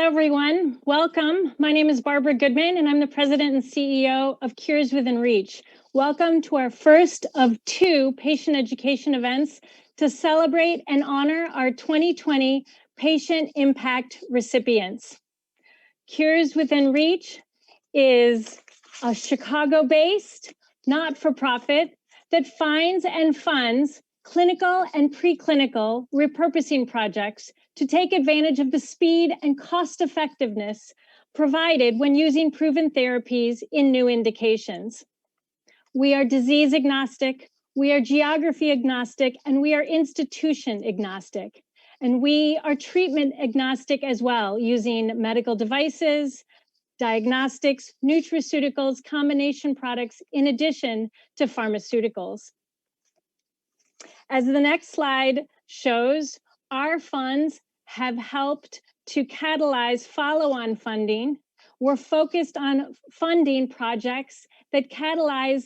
Hello, everyone. Welcome. My name is Barbara Goodman, and I'm the president and CEO of Cures Within Reach. Welcome to our first of two patient education events to celebrate and honor our 2020 Patient Impact recipients. Cures Within Reach is a Chicago-based, not-for-profit that finds and funds clinical and preclinical repurposing projects to take advantage of the speed and cost effectiveness provided when using proven therapies in new indications. We are disease agnostic, we are geography agnostic, and we are institution agnostic. And we are treatment agnostic as well, using medical devices, diagnostics, nutraceuticals, combination products, in addition to pharmaceuticals. As the next slide shows, our funds have helped to catalyze follow-on funding. We're focused on funding projects that catalyze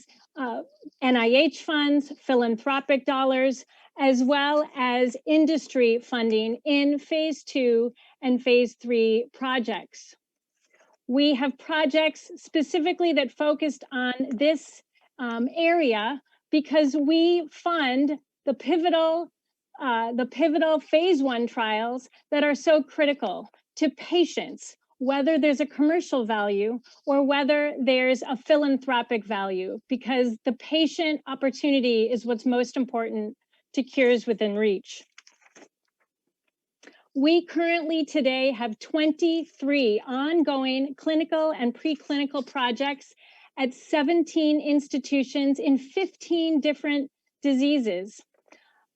NIH funds, philanthropic dollars, as well as industry funding in phase 2 and phase 3 projects. We have projects specifically that focused on this area because we fund the pivotal phase 1 trials that are so critical to patients, whether there's a commercial value or whether there's a philanthropic value, because the patient opportunity is what's most important to Cures Within Reach. We currently today have 23 ongoing clinical and preclinical projects at 17 institutions in 15 different diseases.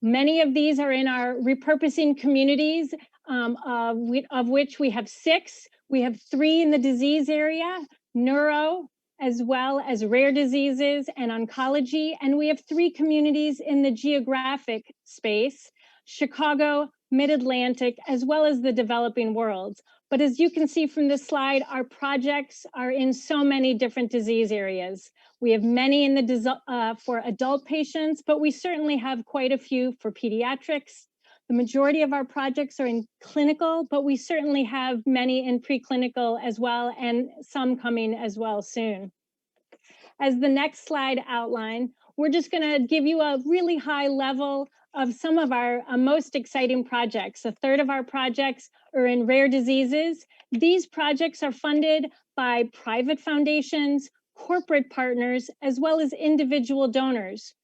Many of these are in our repurposing communities, of which we have 6. We have 3 in the disease area, neuro, as well as rare diseases and oncology. And we have 3 communities in the geographic space, Chicago, Mid-Atlantic, as well as the developing world. But as you can see from this slide, our projects are in so many different disease areas. We have many in the for adult patients, but we certainly have quite a few for pediatrics. The majority of our projects are in clinical, but we certainly have many in preclinical as well, and some coming as well soon. As the next slide outline, we're just going to give you a really high level of some of our most exciting projects. A third of our projects are in rare diseases. These projects are funded by private foundations, corporate partners, as well as individual donors.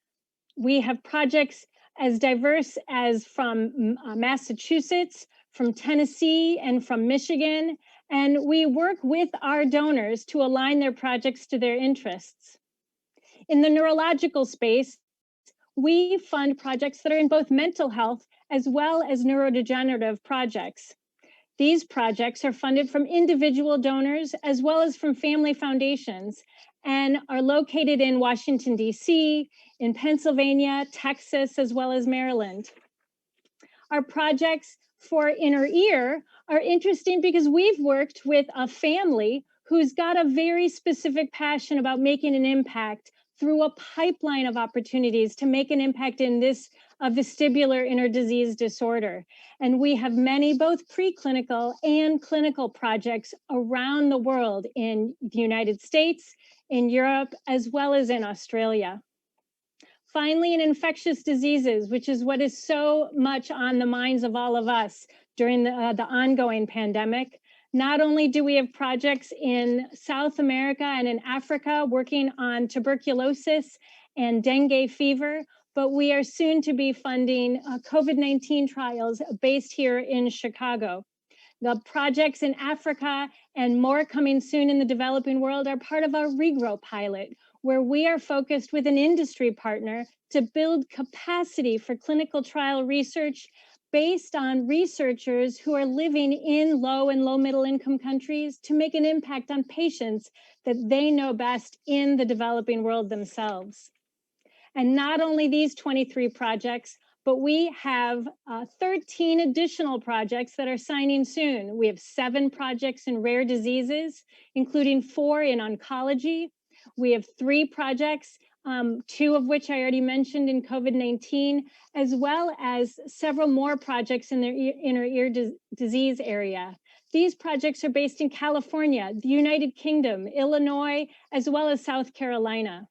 We have projects as diverse as from Massachusetts, from Tennessee, and from Michigan, and we work with our donors to align their projects to their interests. In the neurological space, we fund projects that are in both mental health as well as neurodegenerative projects. These projects are funded from individual donors as well as from family foundations and are located in Washington, D.C., in Pennsylvania, Texas, as well as Maryland. Our projects for inner ear are interesting because we've worked with a family who's got a very specific passion about making an impact through a pipeline of opportunities to make an impact in this vestibular inner disease disorder. And we have many both preclinical and clinical projects around the world in the United States, in Europe, as well as in Australia. Finally, in infectious diseases, which is what is so much on the minds of all of us during the ongoing pandemic. Not only do we have projects in South America and in Africa working on tuberculosis and dengue fever, but we are soon to be funding COVID-19 trials based here in Chicago. The projects in Africa and more coming soon in the developing world are part of our regrow pilot, where we are focused with an industry partner to build capacity for clinical trial research based on researchers who are living in low and low middle income countries to make an impact on patients that they know best in the developing world themselves. And not only these 23 projects, but we have 13 additional projects that are signing soon. We have 7 projects in rare diseases, including 4 in oncology. We have 3 projects two of which I already mentioned in COVID-19, as well as several more projects in their inner ear disease area. These projects are based in California, the United Kingdom, Illinois, as well as South Carolina.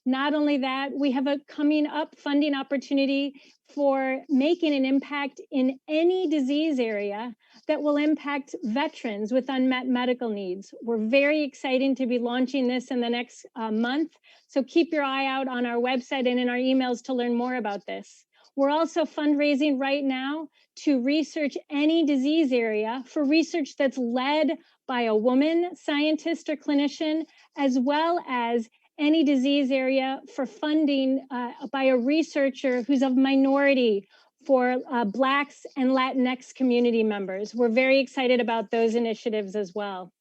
Not only that, we have a coming up funding opportunity for making an impact in any disease area that will impact veterans with unmet medical needs. We're very excited to be launching this in the next month. So keep your eye out on our website and in our emails to learn more about this. We're also fundraising right now to research any disease area for research that's led by a woman scientist or clinician, as well as any disease area for funding by a researcher who's of minority for Blacks and Latinx community members. We're very excited about those initiatives as well.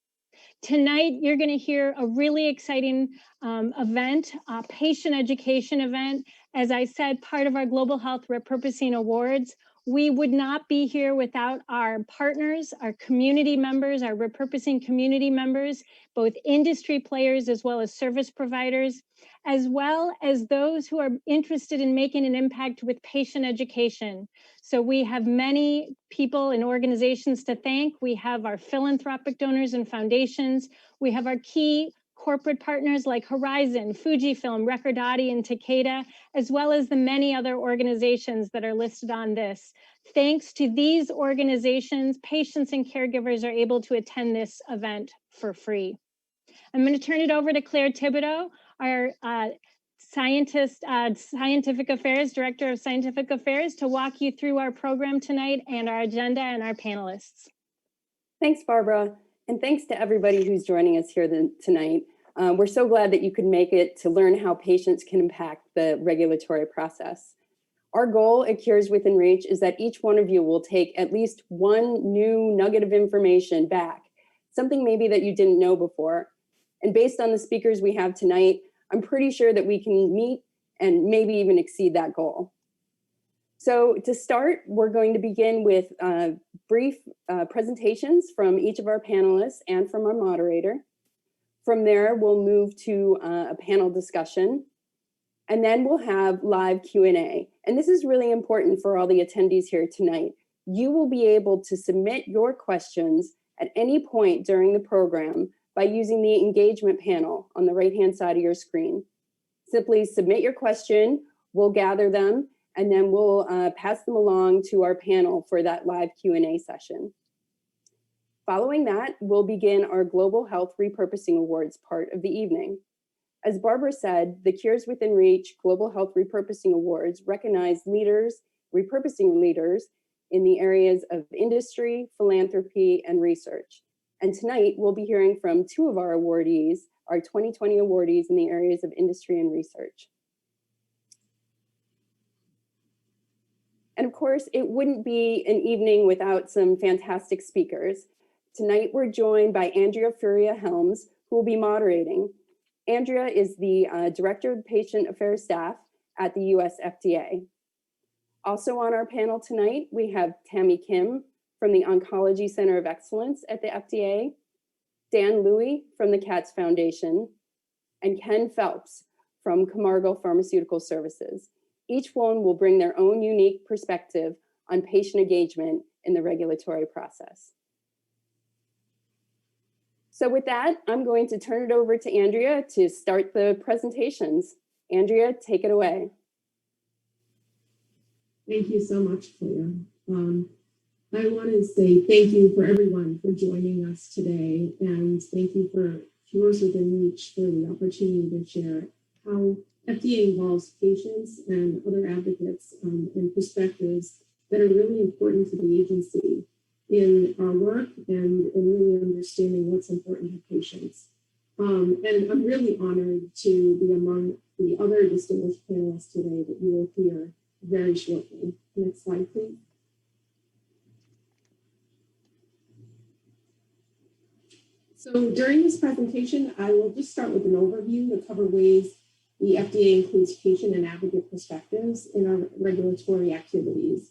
Tonight, you're going to hear a really exciting event, a patient education event. As I said, part of our Global Health Repurposing Awards. We would not be here without our partners, our community members, our repurposing community members, both industry players as well as service providers, as well as those who are interested in making an impact with patient education. So we have many people and organizations to thank. We have our philanthropic donors and foundations. We have our key corporate partners like Horizon, Fujifilm, Recordati, and Takeda, as well as the many other organizations that are listed on this. Thanks to these organizations, patients and caregivers are able to attend this event for free. I'm going to turn it over to Claire Thibodeau, our Scientific Affairs, Director of Scientific Affairs, to walk you through our program tonight and our agenda and our panelists. Thanks, Barbara. And thanks to everybody who's joining us here tonight. We're so glad that you could make it to learn how patients can impact the regulatory process. Our goal at Cures Within Reach is that each one of you will take at least one new nugget of information back, something maybe that you didn't know before. And based on the speakers we have tonight, I'm pretty sure that we can meet and maybe even exceed that goal. So to start, we're going to begin with brief presentations from each of our panelists and from our moderator. From there, we'll move to a panel discussion, and then we'll have live Q&A. And this is really important for all the attendees here tonight. You will be able to submit your questions at any point during the program by using the engagement panel on the right-hand side of your screen. Simply submit your question, we'll gather them, and then we'll pass them along to our panel for that live Q&A session. Following that, we'll begin our Global Health Repurposing Awards part of the evening. As Barbara said, the Cures Within Reach Global Health Repurposing Awards recognize leaders, repurposing leaders in the areas of industry, philanthropy, and research. And tonight, we'll be hearing from two of our awardees, our 2020 awardees in the areas of industry and research. And of course, it wouldn't be an evening without some fantastic speakers. Tonight, we're joined by Andrea Furia-Helms, who will be moderating. Andrea is the Director of Patient Affairs Staff at the US FDA. Also on our panel tonight, we have Tammy Kim from the Oncology Center of Excellence at the FDA, Dan Louie from the Katz Foundation, and Ken Phelps from Camargo Pharmaceutical Services. Each one will bring their own unique perspective on patient engagement in the regulatory process. So with that, I'm going to turn it over to Andrea to start the presentations. Andrea, take it away. Thank you so much, Claire. I want to say thank you for everyone for joining us today, and thank you for Cures Within Reach for the opportunity to share how FDA involves patients and other advocates and perspectives that are really important to the agency in our work and in really understanding what's important to patients. And I'm really honored to be among the other distinguished panelists today that you will hear very shortly. Next slide, please. So during this presentation, I will just start with an overview to cover ways the FDA includes patient and advocate perspectives in our regulatory activities.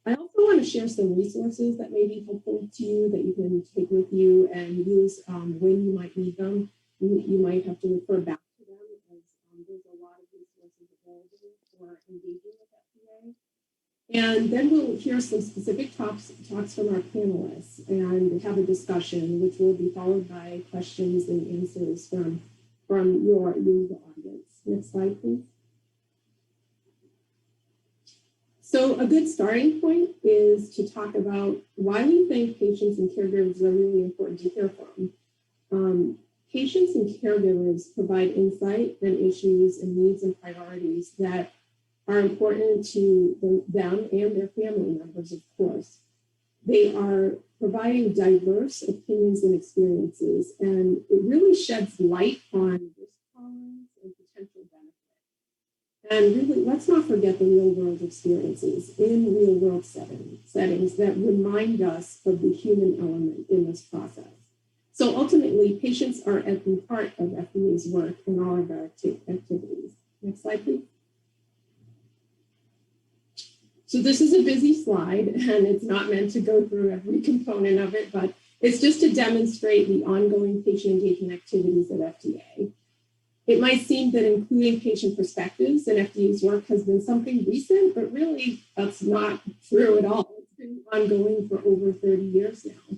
I also want to share some resources that may be helpful to you that you can take with you and use when you might need them. You might have to refer back to them as there's a lot of engaging with FDA. And then we'll hear some specific talks from our panelists and have a discussion, which will be followed by questions and answers from you, the audience. Next slide, please. So a good starting point is to talk about why we think patients and caregivers are really important to hear from. Patients and caregivers provide insight and issues and needs and priorities that are important to them and their family members, of course. They are providing diverse opinions and experiences, and it really sheds light on risk tolerance and potential benefit. And really, let's not forget the real world experiences in real world settings that remind us of the human element in this process. So ultimately, patients are at the heart of FDA's work and all of our activities. Next slide, please. So this is a busy slide, and it's not meant to go through every component of it, but it's just to demonstrate the ongoing patient engagement activities at FDA. It might seem that including patient perspectives in FDA's work has been something recent, but really that's not true at all. It's been ongoing for over 30 years now.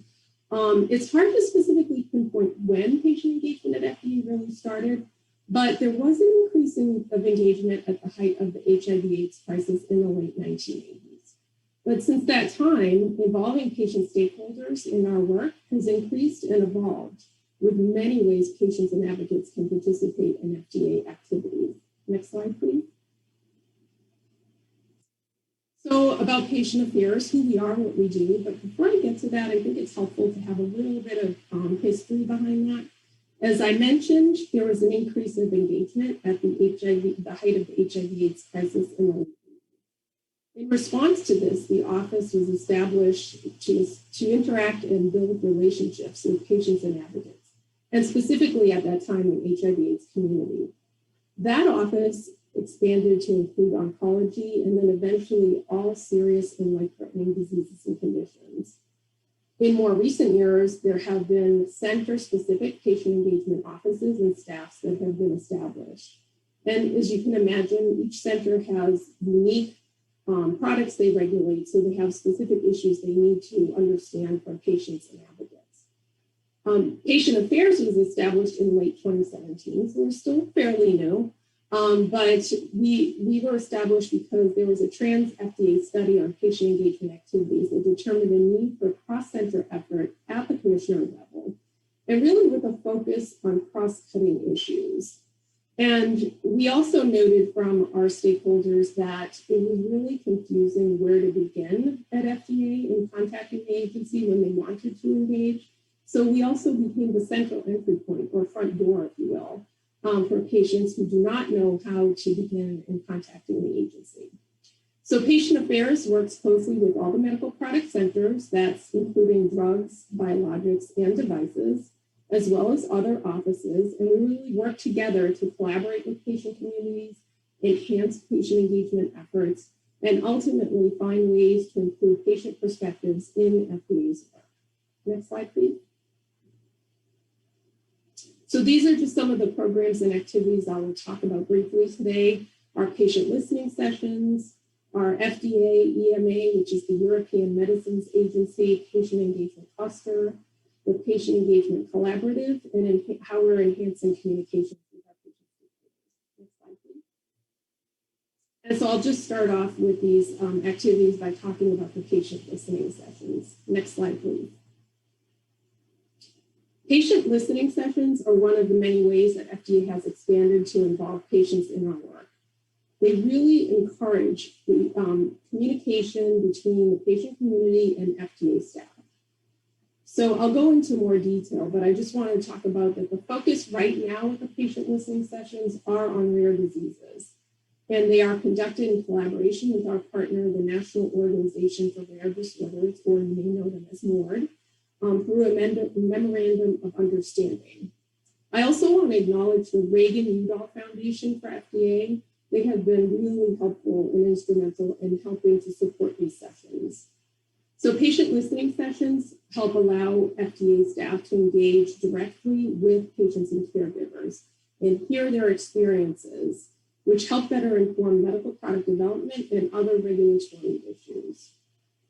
It's hard to specifically pinpoint when patient engagement at FDA really started, but there was an increase of engagement at the height of the HIV/AIDS crisis in the late 1980s. But since that time, involving patient stakeholders in our work has increased and evolved with many ways patients and advocates can participate in FDA activities. Next slide, please. So about patient affairs, who we are, what we do, but before I get to that, I think it's helpful to have a little bit of history behind that. As I mentioned, there was an increase of engagement at the height of the HIV/AIDS crisis in the late 80s. In response to this, the office was established to interact and build relationships with patients and advocates, and specifically at that time, the HIV/AIDS community. That office expanded to include oncology and then eventually all serious and life-threatening diseases and conditions. In more recent years, there have been center-specific patient engagement offices and staffs that have been established. And as you can imagine, each center has unique products they regulate, so they have specific issues they need to understand from patients and advocates. Patient Affairs was established in late 2017, so we're still fairly new. But we were established because there was a trans FDA study on patient engagement activities that determined a need for cross-center effort at the commissioner level, and really with a focus on cross-cutting issues. And we also noted from our stakeholders that it was really confusing where to begin at FDA in contacting the agency when they wanted to engage. So we also became the central entry point, or front door, if you will, for patients who do not know how to begin in contacting the agency. So Patient Affairs works closely with all the medical product centers, that's including drugs, biologics, and devices, as well as other offices, and we really work together to collaborate with patient communities, enhance patient engagement efforts, and ultimately find ways to improve patient perspectives in FDA's work. Next slide, please. So these are just some of the programs and activities I will talk about briefly today. Our patient listening sessions, our FDA EMA, which is the European Medicines Agency Patient Engagement Cluster, the Patient Engagement Collaborative, and how we're enhancing communications with our patient stakeholders. Next slide, please. And so I'll just start off with these activities by talking about the patient listening sessions. Next slide, please. Patient listening sessions are one of the many ways that FDA has expanded to involve patients in our work. They really encourage the communication between the patient community and FDA staff. So I'll go into more detail, but I just want to talk about that the focus right now with the patient listening sessions are on rare diseases. And they are conducted in collaboration with our partner, the National Organization for Rare Disorders, or you may know them as NORD, through a memorandum of understanding. I also want to acknowledge the Reagan-Udall Foundation for FDA. They have been really helpful and instrumental in helping to support these sessions. So patient listening sessions help allow FDA staff to engage directly with patients and caregivers and hear their experiences, which help better inform medical product development and other regulatory issues.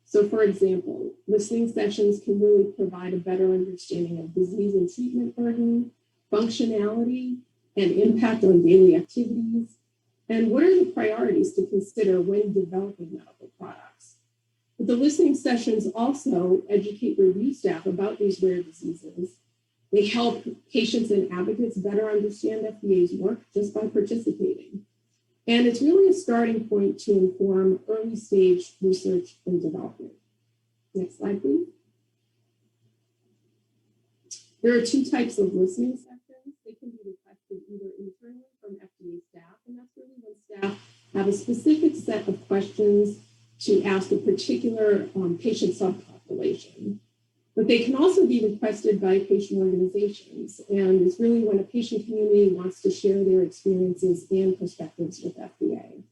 So for example, listening sessions can really provide a better understanding of disease and treatment burden, functionality, and impact on daily activities, and what are the priorities to consider when developing medical products. But the listening sessions also educate review staff about these rare diseases. They help patients and advocates better understand FDA's work just by participating. And it's really a starting point to inform early stage research and development. Next slide, please. There are two types of listening sessions. They can be requested either internally from FDA staff, and that's really when staff have a specific set of questions to ask a particular patient subpopulation. But they can also be requested by patient organizations, and it's really when a patient community wants to share their experiences and perspectives with FDA.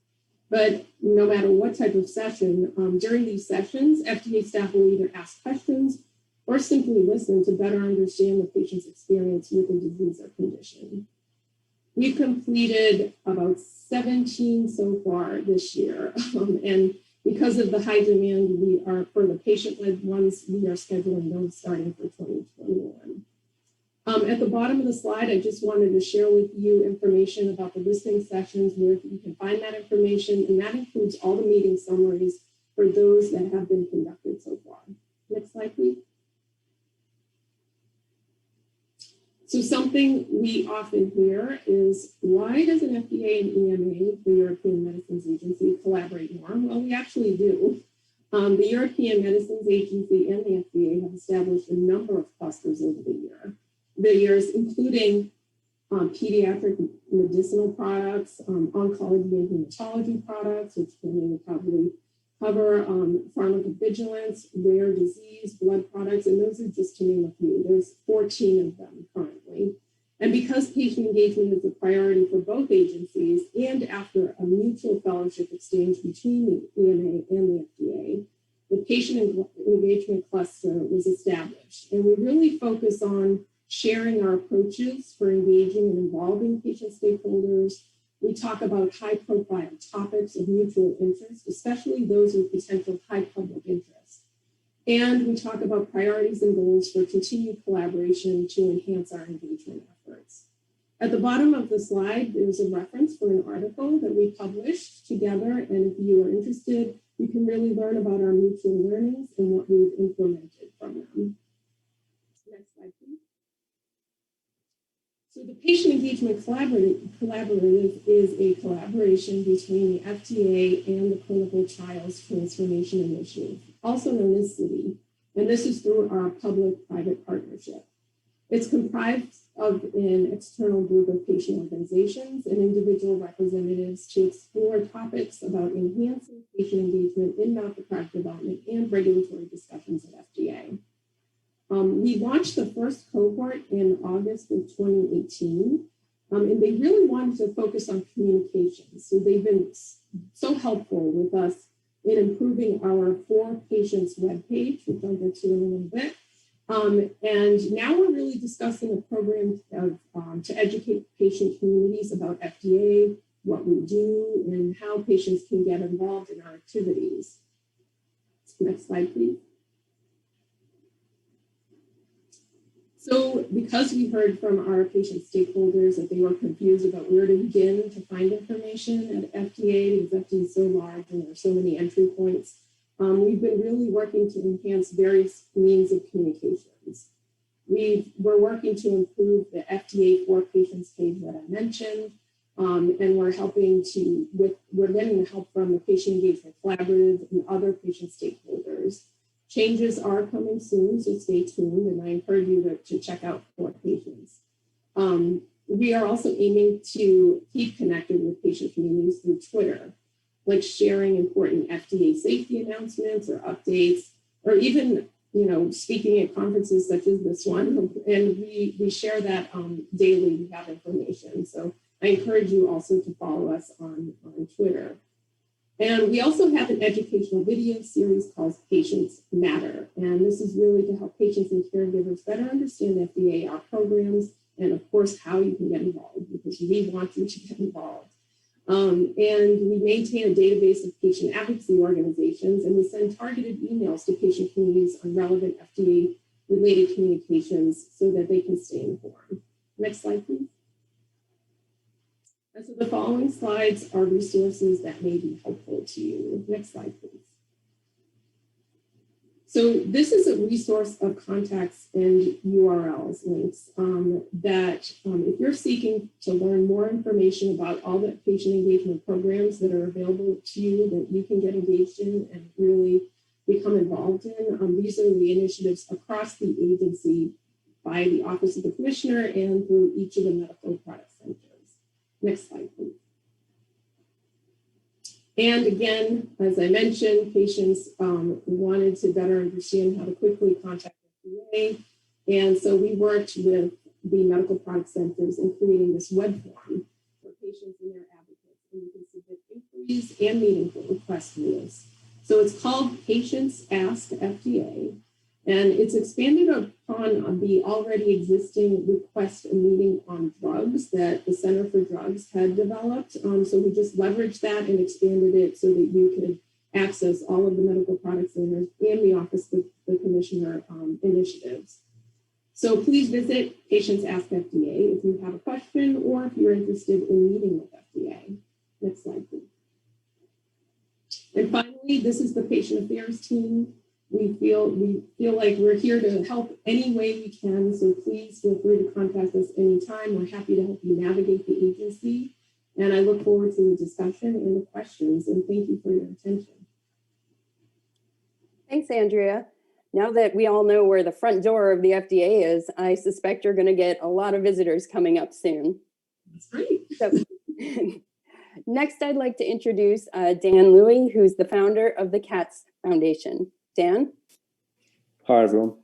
But no matter what type of session, during these sessions, FDA staff will either ask questions or simply listen to better understand the patient's experience with a disease or condition. We've completed about 17 so far this year, and because of the high demand we are for the patient-led ones, we are scheduling those starting for 2021. At the bottom of the slide, I just wanted to share with you information about the listening sessions, where you can find that information, and that includes all the meeting summaries for those that have been conducted so far. Next slide, please. So something we often hear is, why doesn't FDA and EMA, the European Medicines Agency, collaborate more? Well, we actually do. The European Medicines Agency and the FDA have established a number of clusters over the years, including pediatric medicinal products, oncology and hematology products, which will probably cover pharmacovigilance, rare disease, blood products, and those are just to name a few. There's 14 of them currently. And because patient engagement is a priority for both agencies, and after a mutual fellowship exchange between the EMA and the FDA, the patient engagement cluster was established. And we really focus on sharing our approaches for engaging and involving patient stakeholders. We talk about high-profile topics of mutual interest, especially those with potential high public interest. And we talk about priorities and goals for continued collaboration to enhance our engagement efforts. At the bottom of the slide, there's a reference for an article that we published together, and if you are interested, you can really learn about our mutual learnings and what we've implemented from them. Next slide, please. So the Patient Engagement Collaborative is a collaboration between the FDA and the Clinical Trials Transformation Initiative, also known as CITI, and this is through our public-private partnership. It's comprised of an external group of patient organizations and individual representatives to explore topics about enhancing patient engagement in medical product development and regulatory discussions at FDA. We launched the first cohort in August of 2018, and they really wanted to focus on communication. So they've been so helpful with us in improving our For Patients webpage, which I'll get to in a little bit. And now we're really discussing a program to educate patient communities about FDA, what we do, and how patients can get involved in our activities. Next slide, please. So because we heard from our patient stakeholders that they were confused about where to begin to find information at FDA, because FDA is so large and there are so many entry points, we've been really working to enhance various means of communications. We're working to improve the FDA For Patients page that I mentioned, and we're getting the help from the Patient Engagement Collaborative and other patient stakeholders. Changes are coming soon, so stay tuned, and I encourage you to check out For Patients. We are also aiming to keep connected with patient communities through Twitter, like sharing important FDA safety announcements or updates, or even speaking at conferences such as this one, and we share that daily. We have information, so I encourage you also to follow us on Twitter. And we also have an educational video series called Patients Matter. And this is really to help patients and caregivers better understand FDA, our programs, and of course, how you can get involved, because we want you to get involved. And we maintain a database of patient advocacy organizations, and we send targeted emails to patient communities on relevant FDA-related communications so that they can stay informed. Next slide, please. And so the following slides are resources that may be helpful to you. Next slide, please. So this is a resource of contacts and URLs links that if you're seeking to learn more information about all the patient engagement programs that are available to you that you can get engaged in and really become involved in, these are the initiatives across the agency by the Office of the Commissioner and through each of the medical product centers. Next slide, please. And again, as I mentioned, patients wanted to better understand how to quickly contact FDA. And so we worked with the medical product centers in creating this web form for patients and their advocates. And you can submit inquiries and meeting requests through this. So it's called Patients Ask FDA. And it's expanded upon the already existing request a meeting on drugs that the Center for Drugs had developed. So we just leveraged that and expanded it so that you could access all of the medical product centers and the Office of the Commissioner initiatives. So please visit Patients Ask FDA if you have a question or if you're interested in meeting with FDA. Next slide, please. And finally, this is the patient affairs team. We feel like we're here to help any way we can, so please feel free to contact us anytime. We're happy to help you navigate the agency, and I look forward to the discussion and the questions, and thank you for your attention. Thanks, Andrea. Now that we all know where the front door of the FDA is, I suspect you're going to get a lot of visitors coming up soon. That's great. So, next, I'd like to introduce Dan Louie, who's the founder of the CATS Foundation. Dan? Hi, everyone.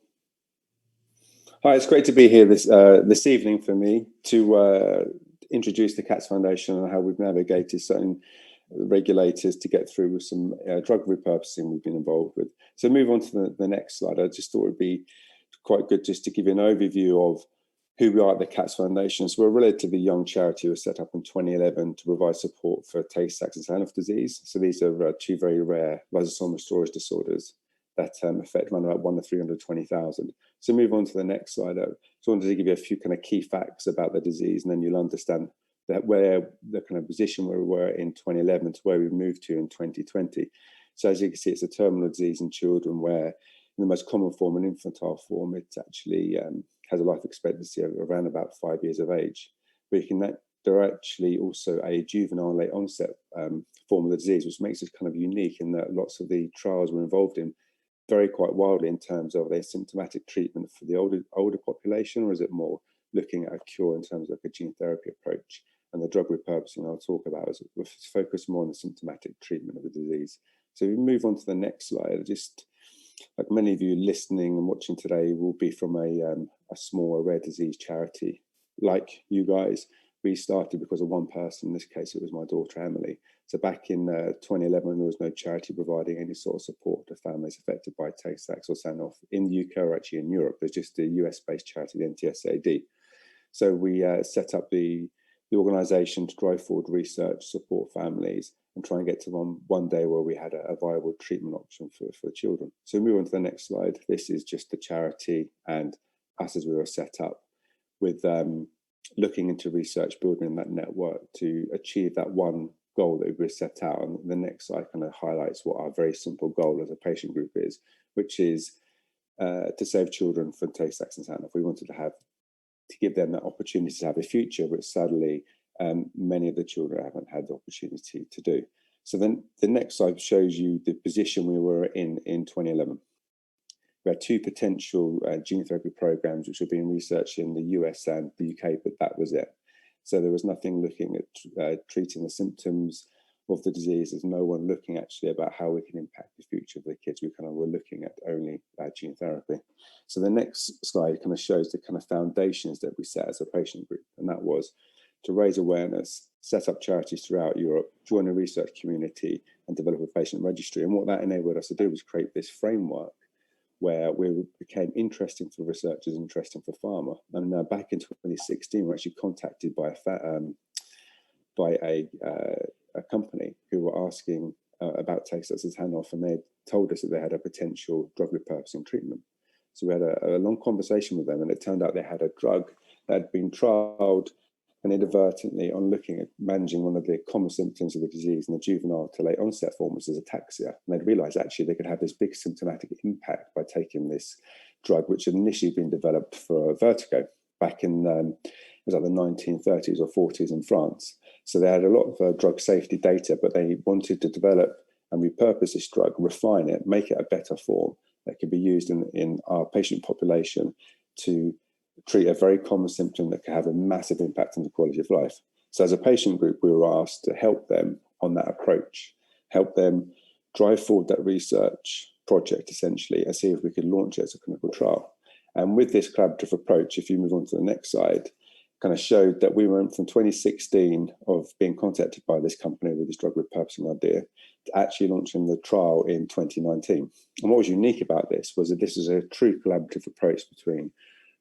Hi, it's great to be here this evening for me to introduce the CATS Foundation and how we've navigated certain regulators to get through with some drug repurposing we've been involved with. So move on to the next slide. I just thought it would be quite good just to give you an overview of who we are at the CATS Foundation. So we're a relatively young charity. We were set up in 2011 to provide support for Tay-Sachs and Sanofi disease. So these are two very rare lysosomal storage disorders that affect around about 1 to 320,000. So move on to the next slide. I just wanted to give you a few kind of key facts about the disease, and then you'll understand that where the kind of position where we were in 2011 to where we moved to in 2020. So as you can see, it's a terminal disease in children where in the most common form, an infantile form, it actually has a life expectancy of around about 5 years of age. But they're actually also a juvenile late onset form of the disease, which makes it kind of unique in that lots of the trials we're involved in vary quite wildly in terms of their symptomatic treatment for the older population, or is it more looking at a cure in terms of like a gene therapy approach? And the drug repurposing I'll talk about is focus more on the symptomatic treatment of the disease. So if we move on to the next slide, just like many of you listening and watching today will be from a small rare disease charity. Like you guys, we started because of one person. In this case, it was my daughter, Emily. So back in 2011, there was no charity providing any sort of support to families affected by Tay-Sachs or Sanofi in the UK or actually in Europe. There's just a US-based charity, the NTSAD. So we set up the organisation to drive forward research, support families, and try and get to one day where we had a viable treatment option for children. So move on to the next slide. This is just the charity and us as we were set up with looking into research, building that network to achieve that one goal that we set out. And the next slide kind of highlights what our very simple goal as a patient group is, which is to save children from Tay-Sachs and Sanofi. We wanted to give them that opportunity to have a future, which sadly many of the children haven't had the opportunity to do. So then the next slide shows you the position we were in 2011. We had two potential gene therapy programs which were being researched in the US and the UK, but that was it. So there was nothing looking at treating the symptoms of the disease. There's no one looking actually about how we can impact the future of the kids. We kind of were looking at only gene therapy. So the next slide kind of shows the kind of foundations that we set as a patient group, and that was to raise awareness, set up charities throughout Europe, join a research community, and develop a patient registry. And what that enabled us to do was create this framework where we became interesting for researchers, interesting for pharma. And back in 2016, we were actually contacted by by a company who were asking about taxoxazanov, and they told us that they had a potential drug repurposing treatment. So we had a long conversation with them, and it turned out they had a drug that had been trialed and inadvertently on looking at managing one of the common symptoms of the disease in the juvenile to late onset form, which is ataxia. And they'd realized actually they could have this big symptomatic impact by taking this drug, which had initially been developed for vertigo back in it was like the 1930s or 40s in France. So they had a lot of drug safety data, but they wanted to develop and repurpose this drug, refine it, make it a better form that could be used in our patient population to treat a very common symptom that can have a massive impact on the quality of life. So as a patient group, we were asked to help them on that approach, help them drive forward that research project essentially, and see if we could launch it as a clinical trial. And with this collaborative approach, if you move on to the next slide, kind of showed that we went from 2016 of being contacted by this company with this drug repurposing idea to actually launching the trial in 2019. And what was unique about this was that this is a true collaborative approach between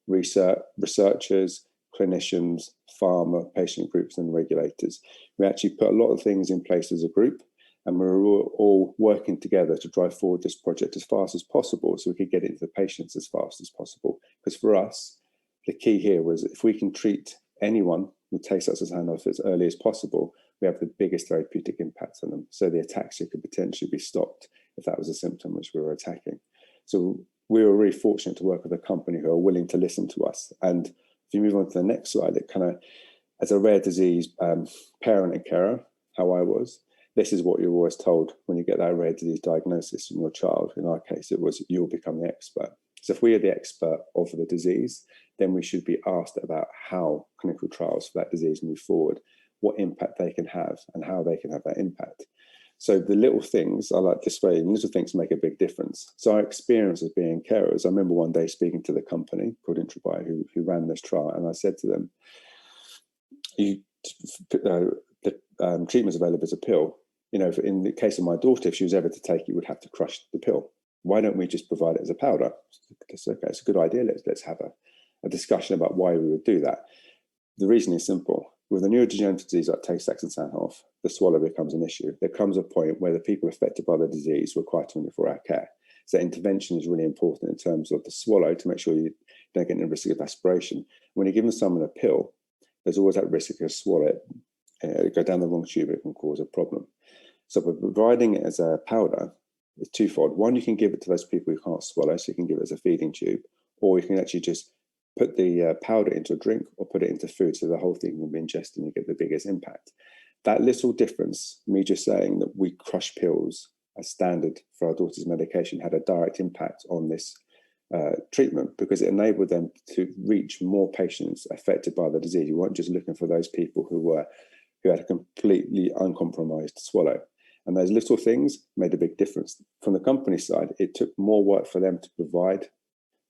researchers, clinicians, pharma, patient groups, and regulators. We actually put a lot of things in place as a group, and we were all working together to drive forward this project as fast as possible so we could get it into the patients as fast as possible. Because for us, the key here was if we can treat anyone with taxoxazanov as early as possible, we have the biggest therapeutic impact on them. So the ataxia could potentially be stopped if that was a symptom which we were attacking. So we were really fortunate to work with a company who are willing to listen to us. And if you move on to the next slide, it kind of, as a rare disease parent and carer, how I was, this is what you're always told when you get that rare disease diagnosis from your child. In our case, it was you'll become the expert. So if we are the expert of the disease, then we should be asked about how clinical trials for that disease move forward, what impact they can have and how they can have that impact. So the little things, I like this way, little things make a big difference. So our experience as being carers, I remember one day speaking to the company called Intraby who ran this trial, and I said to them, the treatment's available as a pill. You know, in the case of my daughter, if she was ever to take it, you would have to crush the pill. Why don't we just provide it as a powder? It's okay, it's a good idea. Let's have a discussion about why we would do that. The reason is simple. With a neurodegenerative disease like taxoxazanov, the swallow becomes an issue. There comes a point where the people affected by the disease require 24-hour care. So intervention is really important in terms of the swallow to make sure you don't get into risk of aspiration. When you're giving someone a pill, there's always that risk of swallow it, go down the wrong tube, it can cause a problem. So by providing it as a powder, it's twofold. One, you can give it to those people who can't swallow, so you can give it as a feeding tube, or you can actually just put the powder into a drink or put it into food so the whole thing can be ingested and you get the biggest impact. That little difference, me just saying that we crush pills as standard for our daughter's medication, had a direct impact on this treatment because it enabled them to reach more patients affected by the disease. You weren't just looking for those people who had a completely uncompromised swallow. And those little things made a big difference. From the company side, it took more work for them to provide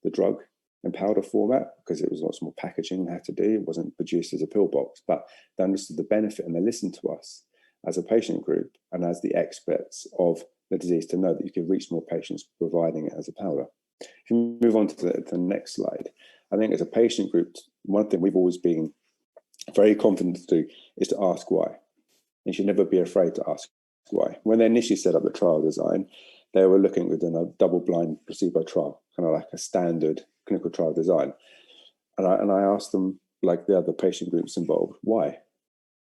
the drug in powder format because it was lots more packaging they had to do. It wasn't produced as a pill box, but they understood the benefit and they listened to us as a patient group and as the experts of the disease to know that you could reach more patients providing it as a powder. If you move on to the next slide, I think as a patient group, one thing we've always been very confident to do is to ask why. You should never be afraid to ask why. When they initially set up the trial design, they were looking within a double-blind placebo trial, kind of like a standard clinical trial design. And I asked them, like the other patient groups involved, why?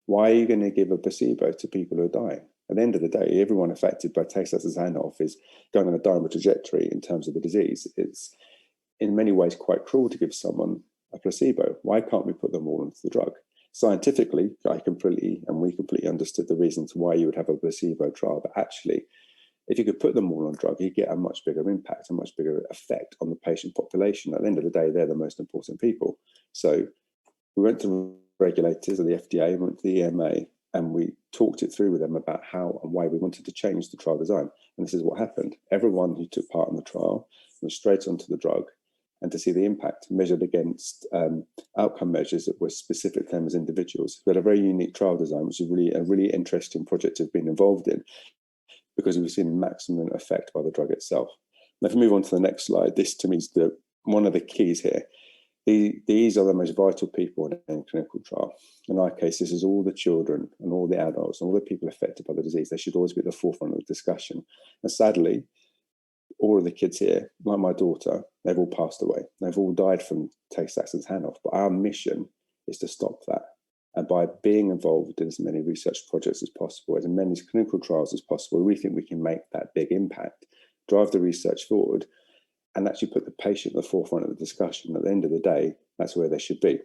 Why are you going to give a placebo to people who are dying? At the end of the day, everyone affected by taxoxazanov is going on a downward trajectory in terms of the disease. It's in many ways quite cruel to give someone a placebo. Why can't we put them all onto the drug? Scientifically, we completely understood the reasons why you would have a placebo trial, but actually, if you could put them all on drug, you get a much bigger impact, a much bigger effect on the patient population. At the end of the day, they're the most important people. So we went to regulators of the FDA, we went to the EMA, and we talked it through with them about how and why we wanted to change the trial design. And this is what happened. Everyone who took part in the trial went straight onto the drug, and to see the impact measured against outcome measures that were specific to them as individuals. We had a very unique trial design, which is really a really interesting project to have been involved in because we've seen maximum effect by the drug itself. Now, if we move on to the next slide, this to me is one of the keys here. These are the most vital people in any clinical trial. In our case, this is all the children and all the adults and all the people affected by the disease. They should always be at the forefront of the discussion. And sadly, all of the kids here, like my daughter, they've all passed away. They've all died from Tay-Sachsen's handoff. But our mission is to stop that. And by being involved in as many research projects as possible, as many clinical trials as possible, we think we can make that big impact, drive the research forward, and actually put the patient at the forefront of the discussion. At the end of the day, that's where they should be.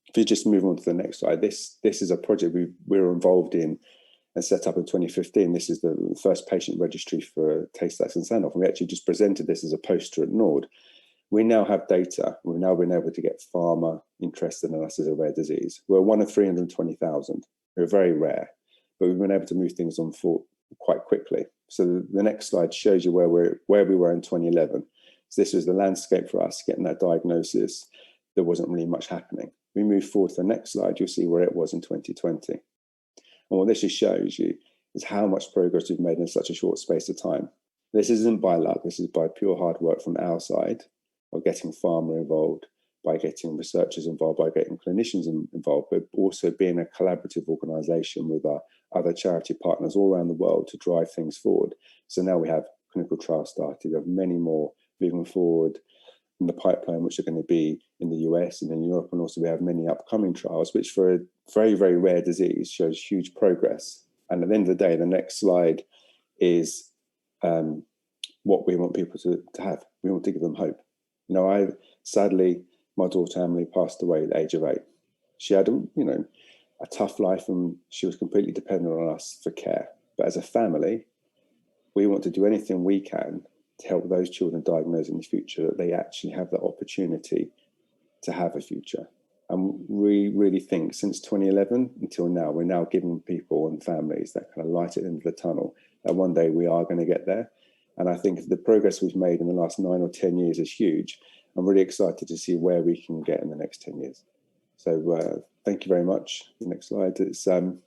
If you just move on to the next slide, this is a project we were involved in and set up in 2015. This is the first patient registry for Tay-Sachsen's handoff. We actually just presented this as a poster at NORD. We now have data. We've now been able to get pharma interested in us as a rare disease. We're one of 320,000. We're very rare, but we've been able to move things on for quite quickly. So the next slide shows you where we were in 2011. So this was the landscape for us getting that diagnosis. There wasn't really much happening. We move forward to the next slide. You'll see where it was in 2020. And what this just shows you is how much progress we've made in such a short space of time. This isn't by luck. This is by pure hard work from our side, by getting pharma involved, by getting researchers involved, by getting clinicians involved, but also being a collaborative organisation with our other charity partners all around the world to drive things forward. So now we have clinical trials started. We have many more moving forward in the pipeline, which are going to be in the US and in Europe, and also we have many upcoming trials, which for a very, very rare disease shows huge progress. And at the end of the day, the next slide is what we want people to have. We want to give them hope. You know, sadly, my daughter Emily passed away at the age of 8. She had, a tough life, and she was completely dependent on us for care. But as a family, we want to do anything we can to help those children diagnosed in the future, that they actually have the opportunity to have a future. And we really think since 2011 until now, we're now giving people and families that kind of light at the end of the tunnel, that one day we are going to get there. And I think the progress we've made in the last 9 or 10 years is huge. I'm really excited to see where we can get in the next 10 years. So thank you very much. The next slide. It's, if you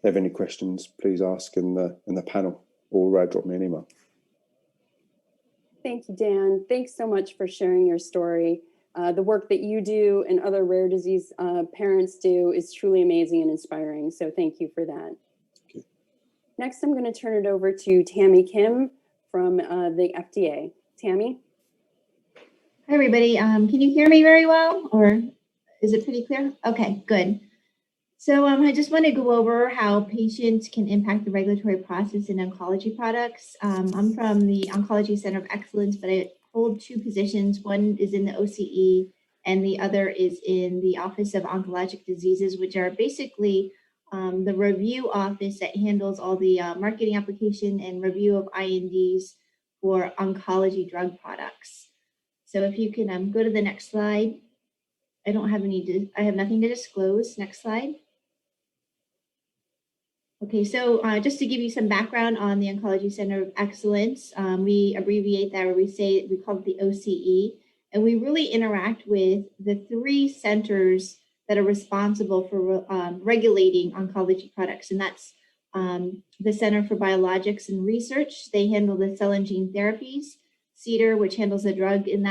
have any questions, please ask in the panel, or drop me an email. Thank you, Dan. Thanks so much for sharing your story. The work that you do and other rare disease parents do is truly amazing and inspiring. So thank you for that. Okay. Next, I'm going to turn it over to Tammy Kim from the FDA. Tammy? Hi, everybody. Can you hear me very well, or is it pretty clear? Okay, good. So I just want to go over how patients can impact the regulatory process in oncology products. I'm from the Oncology Center of Excellence, but I hold 2 positions. One is in the OCE, and the other is in the Office of Oncologic Diseases, which are basically the review office that handles all the marketing application and review of INDs for oncology drug products. So if you can go to the next slide. I have nothing to disclose. Next slide. Okay, so just to give you some background on the Oncology Center of Excellence, we abbreviate that, or we call it the OCE, and we really interact with the 3 centers that are responsible for regulating oncology products, and that's the Center for Biologics and Research. They handle the cell and gene therapies. CDER, which handles the drugs, and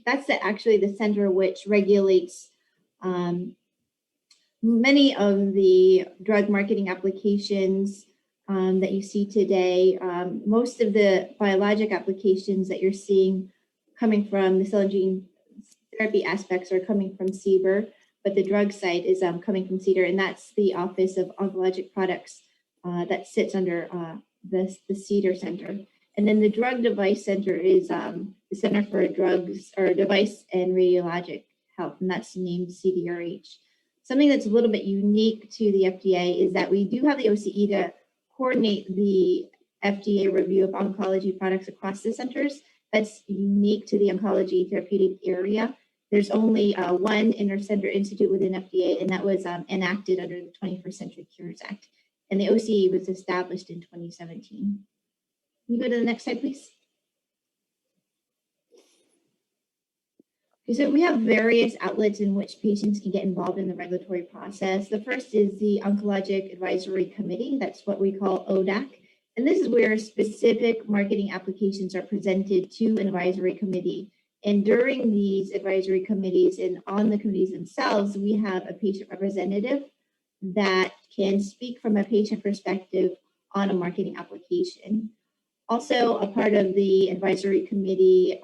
that's actually the center which regulates many of the drug marketing applications that you see today. Most of the biologic applications that you're seeing coming from the cell and gene therapy aspects are coming from CBER, but the drug side is coming from CDER, and that's the Office of Oncologic Products that sits under the CDER Center. And then the Drug Device Center is the Center for Drugs or Device and Radiologic Health, and that's named CDRH. Something that's a little bit unique to the FDA is that we do have the OCE to coordinate the FDA review of oncology products across the centers. That's unique to the oncology therapeutic area. There's only one Intercenter Institute within FDA, and that was enacted under the 21st Century Cures Act. And the OCE was established in 2017. Can you go to the next slide, please? Okay, so we have various outlets in which patients can get involved in the regulatory process. The first is the Oncologic Advisory Committee. That's what we call ODAC. And this is where specific marketing applications are presented to an advisory committee. And during these advisory committees and on the committees themselves, we have a patient representative that can speak from a patient perspective on a marketing application. Also, a part of the advisory committee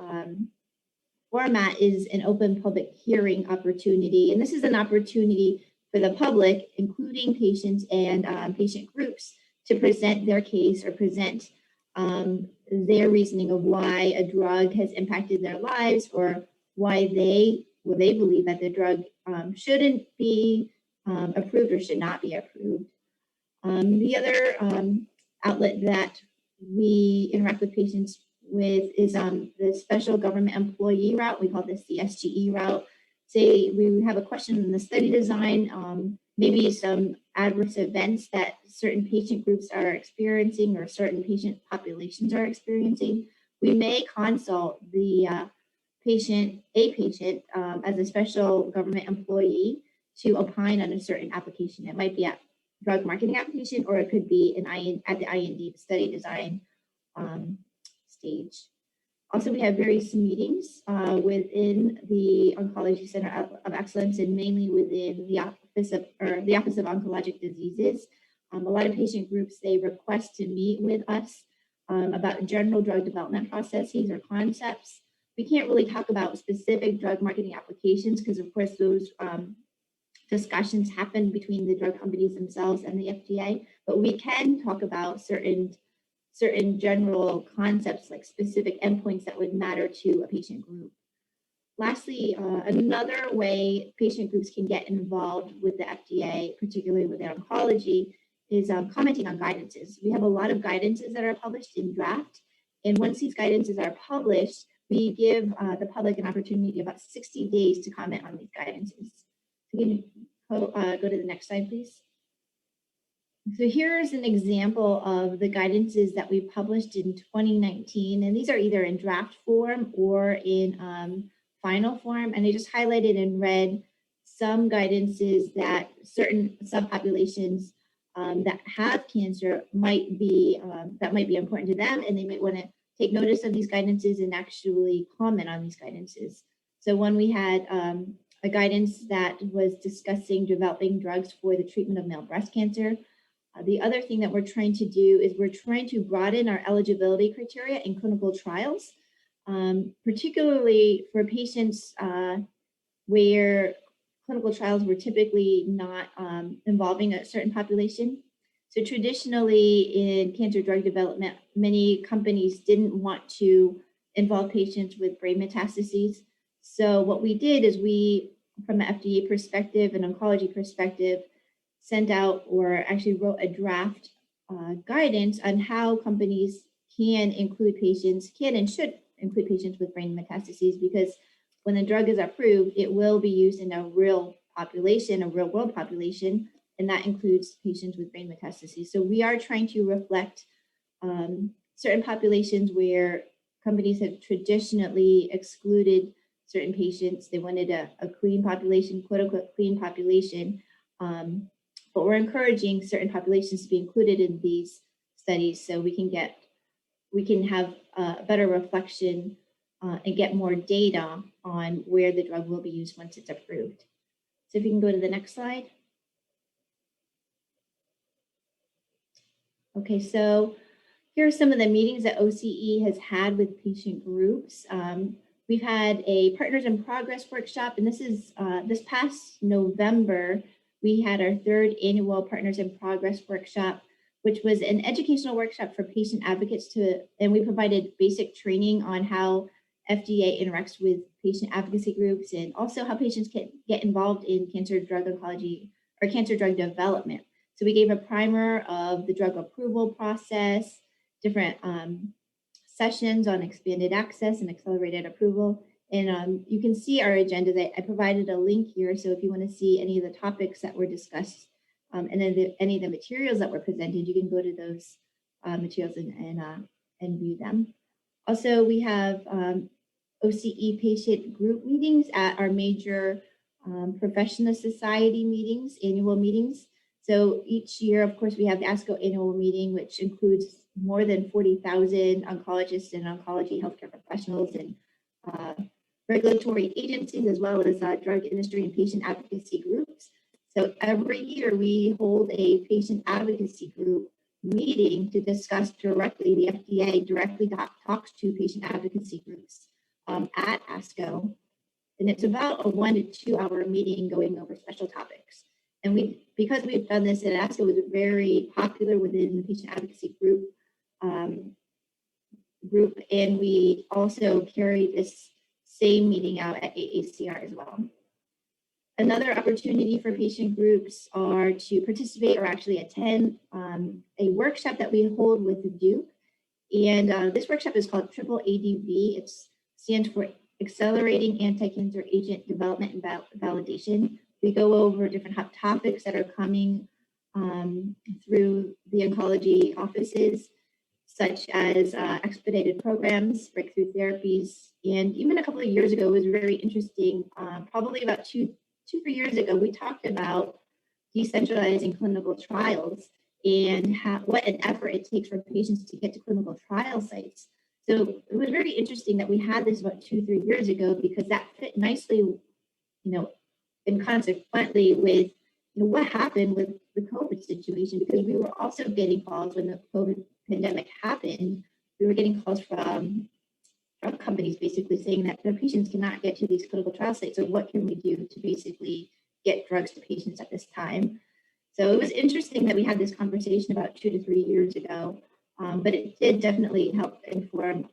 format is an open public hearing opportunity. And this is an opportunity for the public, including patients and patient groups, to present their case or present their reasoning of why a drug has impacted their lives, or why they believe that the drug shouldn't be approved or should not be approved. The other outlet that we interact with patients with is the special government employee route. We call this the SGE route. Say we have a question in the study design, maybe some adverse events that certain patient groups are experiencing or certain patient populations are experiencing. We may consult the patient as a special government employee to opine on a certain application. It might be a drug marketing application, or it could be at the IND study design stage. Also, we have various meetings within the Oncology Center of Excellence, and mainly within the Office of Oncologic Diseases. A lot of patient groups, they request to meet with us about general drug development processes or concepts. We can't really talk about specific drug marketing applications because, of course, those discussions happen between the drug companies themselves and the FDA, but we can talk about certain general concepts like specific endpoints that would matter to a patient group. Lastly, another way patient groups can get involved with the FDA, particularly with oncology, is commenting on guidances. We have a lot of guidances that are published in draft, and once these guidances are published, we give the public an opportunity about 60 days to comment on these guidances. So can you go to the next slide, please? So here's an example of the guidances that we published in 2019, and these are either in draft form or in final form, and I just highlighted in red some guidances that certain subpopulations that have cancer might be important to them, and they might want to take notice of these guidances and actually comment on these guidances. So when we had a guidance that was discussing developing drugs for the treatment of male breast cancer. The other thing that we're trying to do is we're trying to broaden our eligibility criteria in clinical trials, particularly for patients where clinical trials were typically not involving a certain population. So traditionally in cancer drug development, many companies didn't want to involve patients with brain metastases. So what we did is we, from an FDA perspective and oncology perspective, sent out or actually wrote a draft guidance on how companies can and should include patients with brain metastases, because when the drug is approved, it will be used in a real population, a real world population, and that includes patients with brain metastases. So we are trying to reflect certain populations where companies have traditionally excluded certain patients. They wanted a clean population, quote unquote clean population, but we're encouraging certain populations to be included in these studies so we can have a better reflection and get more data on where the drug will be used once it's approved. So if you can go to the next slide. Okay, so here are some of the meetings that OCE has had with patient groups. We've had a Partners in Progress workshop, and this is this past November, we had our 3rd annual Partners in Progress workshop, which was an educational workshop for patient advocates and we provided basic training on how FDA interacts with patient advocacy groups and also how patients can get involved in cancer drug oncology or cancer drug development. So we gave a primer of the drug approval process, different sessions on expanded access and accelerated approval. And you can see our agenda. I provided a link here. So if you want to see any of the topics that were discussed and then any of the materials that were presented, you can go to those materials and view them. Also, we have OCE patient group meetings at our major professional society meetings, annual meetings. So each year, of course, we have the ASCO annual meeting, which includes more than 40,000 oncologists and oncology healthcare professionals and regulatory agencies, as well as drug industry and patient advocacy groups. So every year we hold a patient advocacy group meeting to discuss directly, the FDA directly talks to patient advocacy groups at ASCO. And it's about a 1 to 2 hour meeting going over special topics. And because we've done this at ASCO, it was very popular within the patient advocacy group. And we also carry this same meeting out at AACR as well. Another opportunity for patient groups are to participate or actually attend a workshop that we hold with Duke. And this workshop is called Triple ADV. It stands for Accelerating Anti-Cancer Agent Development and Validation. We go over different hot topics that are coming through the oncology offices, such as expedited programs, breakthrough therapies. And even a couple of years ago, it was very interesting, probably about 2-3 years ago, we talked about decentralizing clinical trials and what an effort it takes for patients to get to clinical trial sites. So it was very interesting that we had this about 2-3 years ago, because that fit nicely, and consequently with what happened with the COVID situation, because we were also getting calls when the COVID pandemic happened. We were getting calls from drug companies basically saying that their patients cannot get to these clinical trial sites. So what can we do to basically get drugs to patients at this time? So it was interesting that we had this conversation about 2 to 3 years ago, but it did definitely help inform,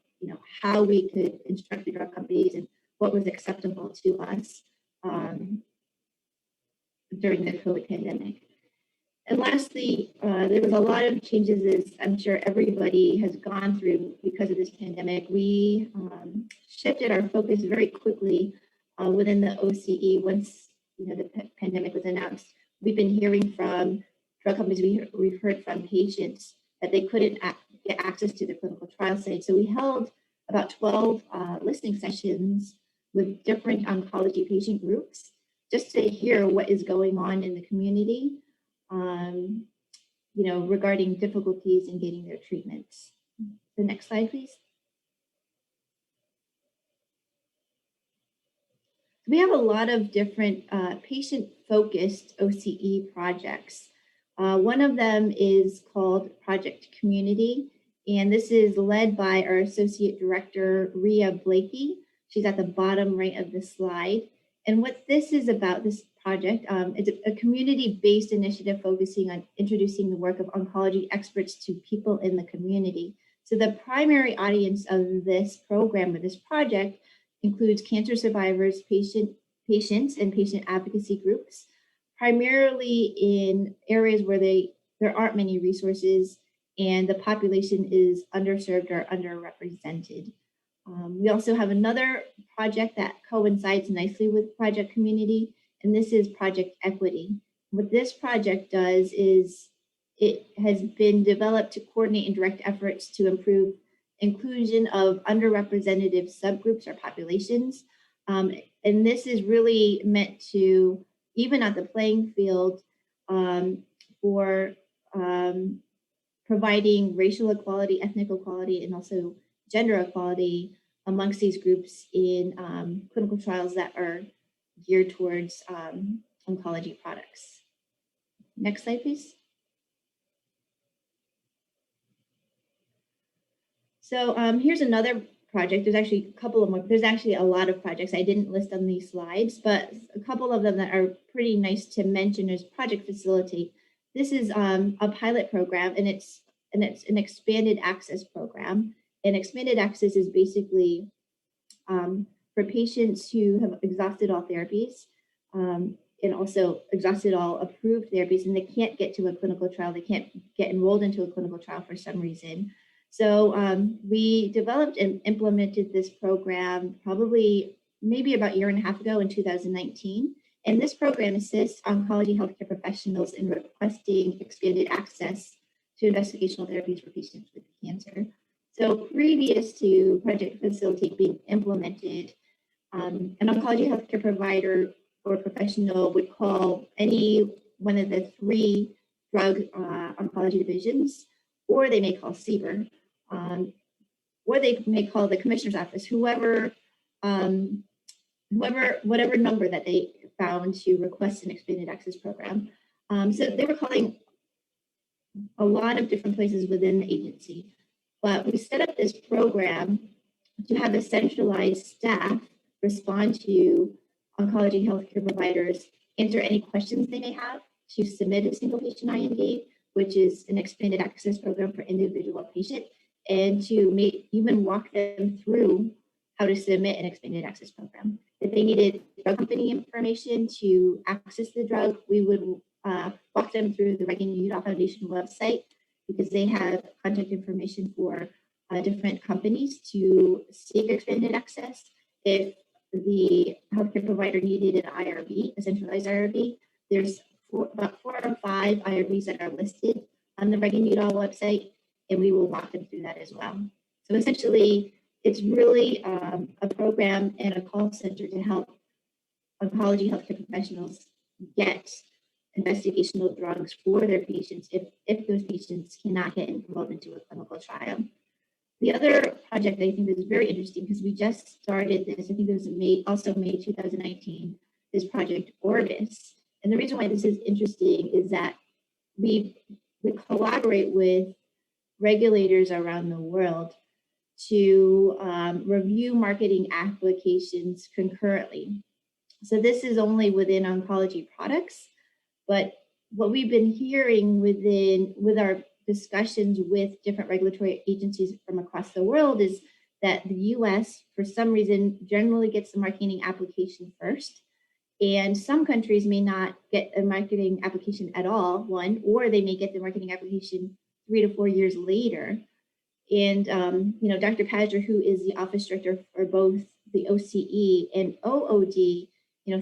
how we could instruct the drug companies and what was acceptable to us during the COVID pandemic. And lastly, there was a lot of changes, as I'm sure everybody has gone through because of this pandemic. We shifted our focus very quickly within the OCE once the pandemic was announced. We've been hearing from drug companies, we've heard from patients that they couldn't get access to the clinical trial site. So we held about 12 listening sessions with different oncology patient groups just to hear what is going on in the community, regarding difficulties in getting their treatments. The next slide, please. We have a lot of different patient-focused OCE projects. One of them is called Project Community, and this is led by our Associate Director, Rhea Blakey. She's at the bottom right of the slide. And what this is about, this project, it's a community-based initiative focusing on introducing the work of oncology experts to people in the community. So the primary audience of this program or this project includes cancer survivors, patients, and patient advocacy groups, primarily in areas where there aren't many resources and the population is underserved or underrepresented. We also have another project that coincides nicely with Project Community, and this is Project Equity. What this project does is it has been developed to coordinate and direct efforts to improve inclusion of underrepresented subgroups or populations. And this is really meant to even out the playing field for providing racial equality, ethnic equality, and also gender equality amongst these groups in clinical trials that are geared towards oncology products. Next slide, please. So here's another project. There's actually a couple of more. There's actually a lot of projects I didn't list on these slides, but a couple of them that are pretty nice to mention is Project Facilitate. This is a pilot program, and it's an expanded access program. And expanded access is basically for patients who have exhausted all therapies and also exhausted all approved therapies, and they can't get to a clinical trial. They can't get enrolled into a clinical trial for some reason. So we developed and implemented this program probably maybe about a year and a half ago in 2019. And this program assists oncology healthcare professionals in requesting expanded access to investigational therapies for patients with cancer. So previous to Project Facilitate being implemented, an oncology healthcare provider or professional would call any one of the 3 drug oncology divisions, or they may call CBER, or they may call the commissioner's office, whoever whatever number that they found to request an expanded access program. So they were calling a lot of different places within the agency, but we set up this program to have a centralized staff respond to oncology healthcare providers, answer any questions they may have, to submit a single patient IND, which is an expanded access program for individual patient, and to even walk them through how to submit an expanded access program. If they needed drug company information to access the drug, we would walk them through the Reg and Utah Foundation website, because they have contact information for different companies to seek expanded access. If the healthcare provider needed an IRB, a centralized IRB, there's about 4 or 5 IRBs that are listed on the Reg and Utah website, and we will walk them through that as well. So essentially, it's really a program and a call center to help oncology healthcare professionals get investigational drugs for their patients if those patients cannot get enrolled into a clinical trial. The other project I think is very interesting, because we just started this, I think it was May 2019, is Project Orbis. And the reason why this is interesting is that we collaborate with regulators around the world to review marketing applications concurrently. So this is only within oncology products, but what we've been hearing with our discussions with different regulatory agencies from across the world is that the US, for some reason, generally gets the marketing application first. And some countries may not get a marketing application at all, one, or they may get the marketing application 3 to 4 years later. And Dr. Padger, who is the office director for both the OCE and OOD,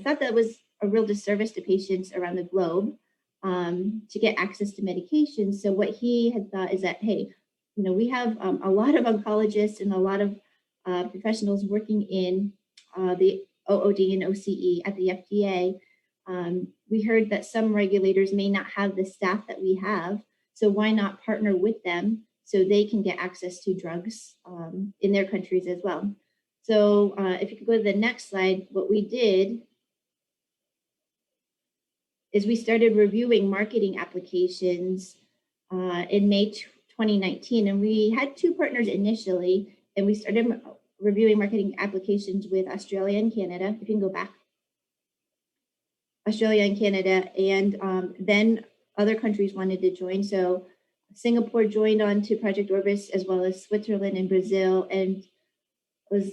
thought that was a real disservice to patients around the globe to get access to medication. So what he had thought is that, hey, we have a lot of oncologists and a lot of professionals working in the OOD and OCE at the FDA. We heard that some regulators may not have the staff that we have, so why not partner with them so they can get access to drugs in their countries as well. So if you could go to the next slide, what we did is we started reviewing marketing applications in May 2019. And we had 2 partners initially, and we started reviewing marketing applications with Australia and Canada. If you can go back. Australia and Canada, and then other countries wanted to join. So Singapore joined on to Project Orbis, as well as Switzerland and Brazil, and was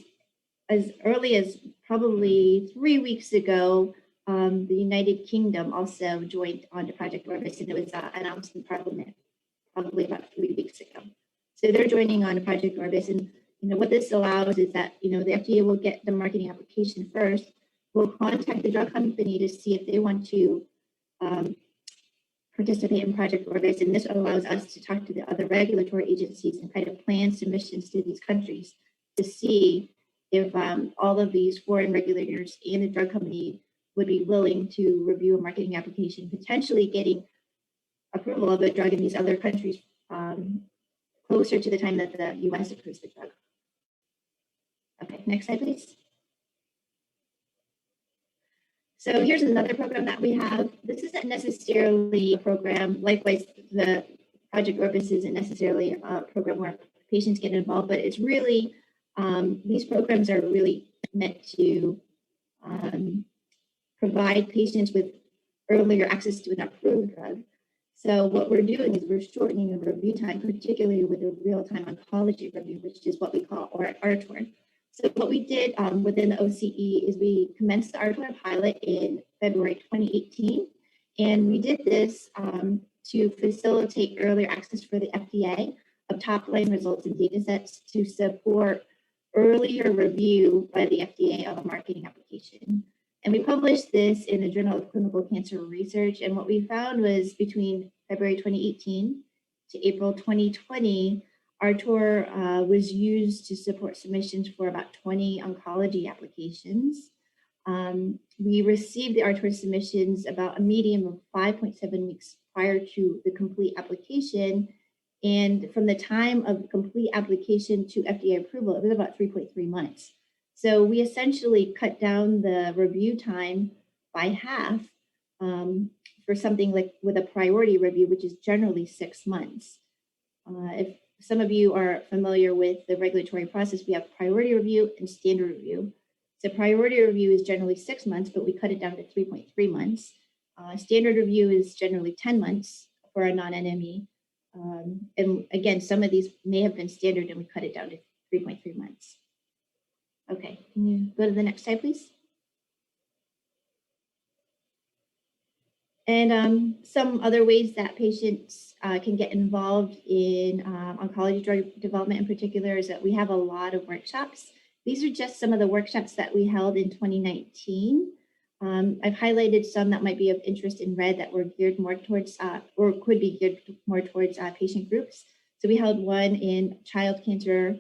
as early as probably 3 weeks ago, the United Kingdom also joined onto Project Orbis, and it was announced in Parliament probably about 3 weeks ago. So they're joining on to Project Orbis, and what this allows is that the FDA will get the marketing application first. We'll contact the drug company to see if they want to participate in Project Orbis, and this allows us to talk to the other regulatory agencies and kind of plan submissions to these countries to see if all of these foreign regulators and the drug company would be willing to review a marketing application, potentially getting approval of a drug in these other countries closer to the time that the US approves the drug. Okay, next slide, please. So here's another program that we have. This isn't necessarily a program, likewise, the Project Orbis isn't necessarily a program where patients get involved, but it's really, these programs are really meant to provide patients with earlier access to an approved drug. So what we're doing is we're shortening the review time, particularly with a real-time oncology review, which is what we call RTOR. So what we did within the OCE is we commenced the RTOR pilot in February 2018. And we did this to facilitate earlier access for the FDA of top-line results and data sets to support earlier review by the FDA of a marketing application. And we published this in the Journal of Clinical Cancer Research. And what we found was between February 2018 to April 2020, RTOR was used to support submissions for about 20 oncology applications. We received the RTOR submissions about a median of 5.7 weeks prior to the complete application. And from the time of complete application to FDA approval, it was about 3.3 months. So we essentially cut down the review time by half for something like with a priority review, which is generally 6 months. If some of you are familiar with the regulatory process, we have priority review and standard review. So priority review is generally 6 months, but we cut it down to 3.3 months. Standard review is generally 10 months for a non-NME. And again, some of these may have been standard and we cut it down to 3.3 months. Okay, can you go to the next slide, please? And some other ways that patients can get involved in oncology drug development in particular is that we have a lot of workshops. These are just some of the workshops that we held in 2019. I've highlighted some that might be of interest in red that were geared more towards, or could be geared more towards patient groups. So we held one in child cancer,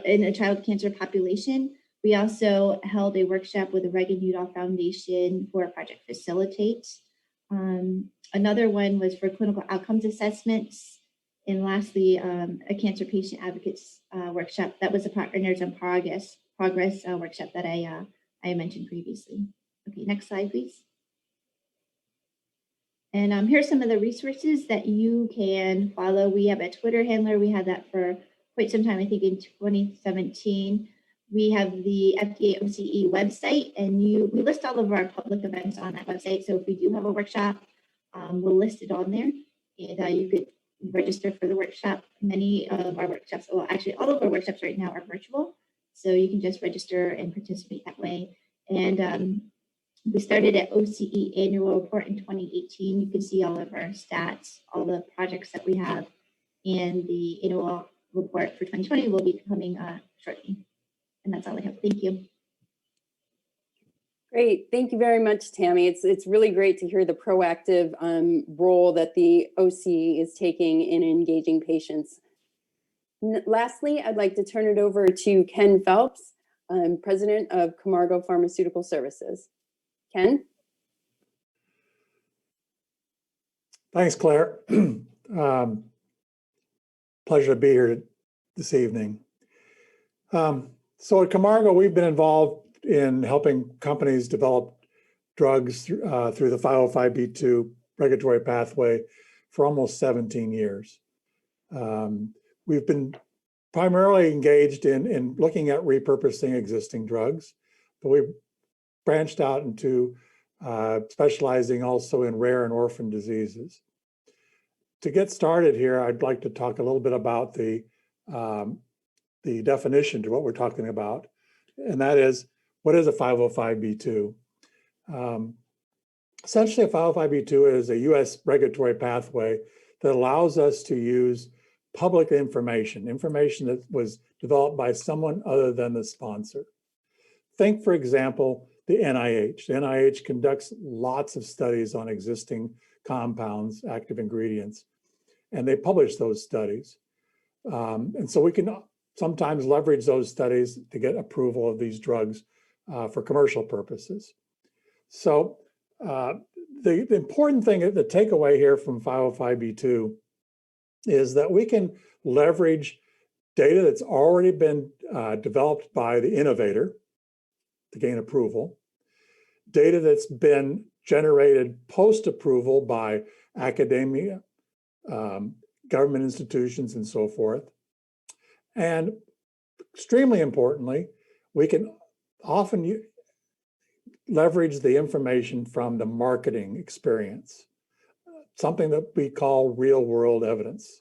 in a child cancer population. We also held a workshop with the Reagan Udall Foundation for Project Facilitate. Another one was for clinical outcomes assessments. And lastly, a cancer patient advocates workshop. That was a Partners in Progress workshop that I mentioned previously. Okay, next slide, please. And here's some of the resources that you can follow. We have a Twitter handler. We had that for quite some time, I think in 2017. We have the FDA OCE website, and we list all of our public events on that website. So if we do have a workshop, we'll list it on there, and you could register for the workshop. Many of our workshops, well, actually all of our workshops right now are virtual, so you can just register and participate that way. And we started at OCE annual report in 2018. You can see all of our stats, all the projects that we have, and the annual report for 2020 will be coming shortly. And that's all I have. Thank you. Great. Thank you very much, Tammy. It's really great to hear the proactive role that the OCE is taking in engaging patients. Lastly, I'd like to turn it over to Ken Phelps, President of Camargo Pharmaceutical Services. Ken? Thanks, Claire. Pleasure to be here this evening. So at Camargo, we've been involved in helping companies develop drugs through the 505(b)(2) regulatory pathway for almost 17 years. We've been primarily engaged in looking at repurposing existing drugs, but we've branched out into specializing also in rare and orphan diseases. To get started here, I'd like to talk a little bit about the definition to what we're talking about, and that is, what is a 505(b)(2)? Essentially, a 505(b)(2) is a US regulatory pathway that allows us to use public information that was developed by someone other than the sponsor. Think, for example, the NIH. The NIH conducts lots of studies on existing compounds, active ingredients, and they publish those studies. And so we can sometimes leverage those studies to get approval of these drugs for commercial purposes. So the important thing, the takeaway here from 505(b)(2) is that we can leverage data that's already been developed by the innovator to gain approval, data that's been generated post-approval by academia, government institutions, and so forth. And extremely importantly, we can often leverage the information from the marketing experience, something that we call real-world evidence.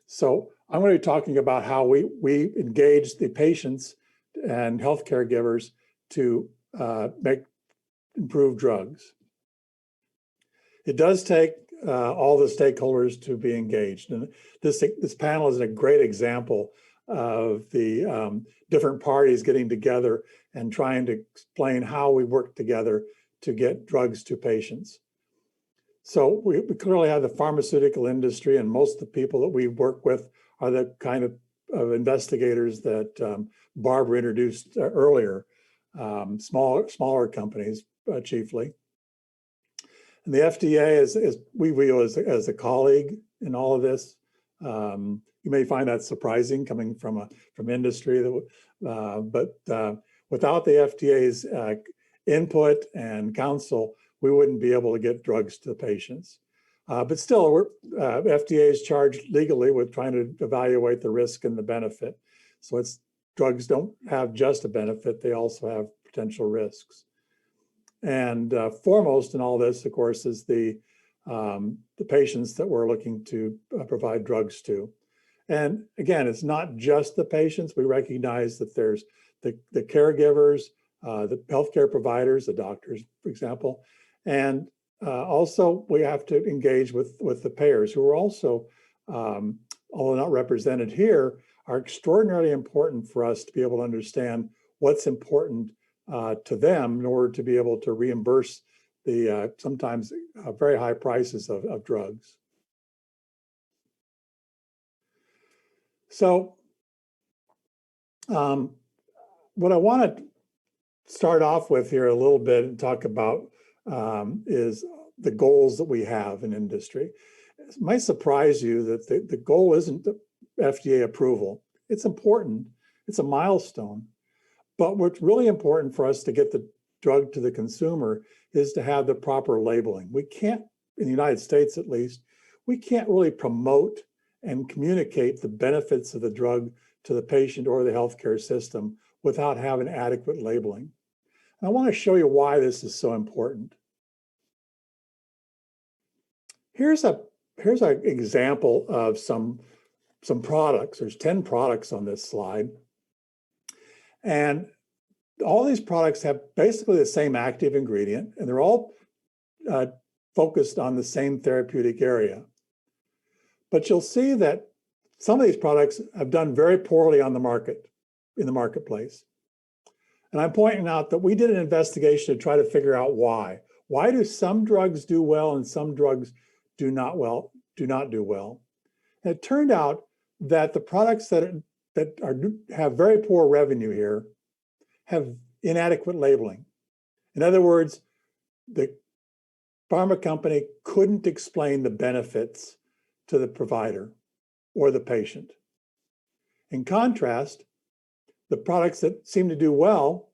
So I'm going to be talking about how we engage the patients and health caregivers to improve drugs. It does take all the stakeholders to be engaged. And this panel is a great example of the different parties getting together and trying to explain how we work together to get drugs to patients. So we clearly have the pharmaceutical industry, and most of the people that we work with are the kind of investigators that Barbara introduced earlier, smaller companies chiefly. And the FDA is we view as a colleague in all of this. You may find that surprising coming from industry, but without the FDA's input and counsel, we wouldn't be able to get drugs to patients. But still, FDA is charged legally with trying to evaluate the risk and the benefit. So drugs don't have just a benefit, they also have potential risks. And foremost in all this, of course, is the patients that we're looking to provide drugs to. And again, it's not just the patients. We recognize that there's the caregivers, the healthcare providers, the doctors, for example. And also we have to engage with the payers, who are also, although not represented here, are extraordinarily important for us to be able to understand what's important to them in order to be able to reimburse the sometimes very high prices of drugs. So what I want to start off with here a little bit and talk about is the goals that we have in industry. It might surprise you that the goal isn't the FDA approval. It's important, it's a milestone, but what's really important for us to get the drug to the consumer is to have the proper labeling. We can't, in the United States at least, we can't really promote and communicate the benefits of the drug to the patient or the healthcare system without having adequate labeling. And I want to show you why this is so important. Here's an example of some products. There's 10 products on this slide. And all these products have basically the same active ingredient, and they're all focused on the same therapeutic area. But you'll see that some of these products have done very poorly on the market, in the marketplace. And I'm pointing out that we did an investigation to try to figure out why. Why do some drugs do well and some drugs do not do well? And it turned out that the products that have very poor revenue here have inadequate labeling. In other words, the pharma company couldn't explain the benefits to the provider or the patient. In contrast, the products that seem to do well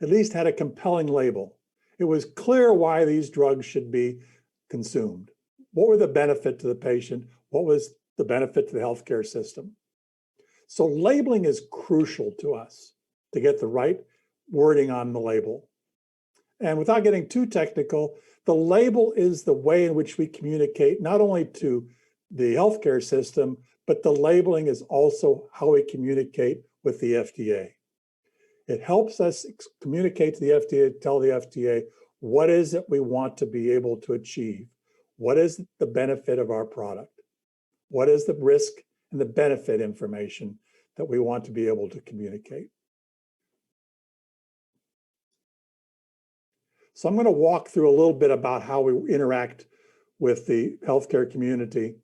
at least had a compelling label. It was clear why these drugs should be consumed. What were the benefit to the patient? What was the benefit to the healthcare system? So labeling is crucial to us to get the right wording on the label. And without getting too technical, the label is the way in which we communicate not only to the healthcare system, but the labeling is also how we communicate with the FDA. It helps us communicate to the FDA, tell the FDA what is it we want to be able to achieve. What is the benefit of our product? What is the risk and the benefit information that we want to be able to communicate? So I'm going to walk through a little bit about how we interact with the healthcare community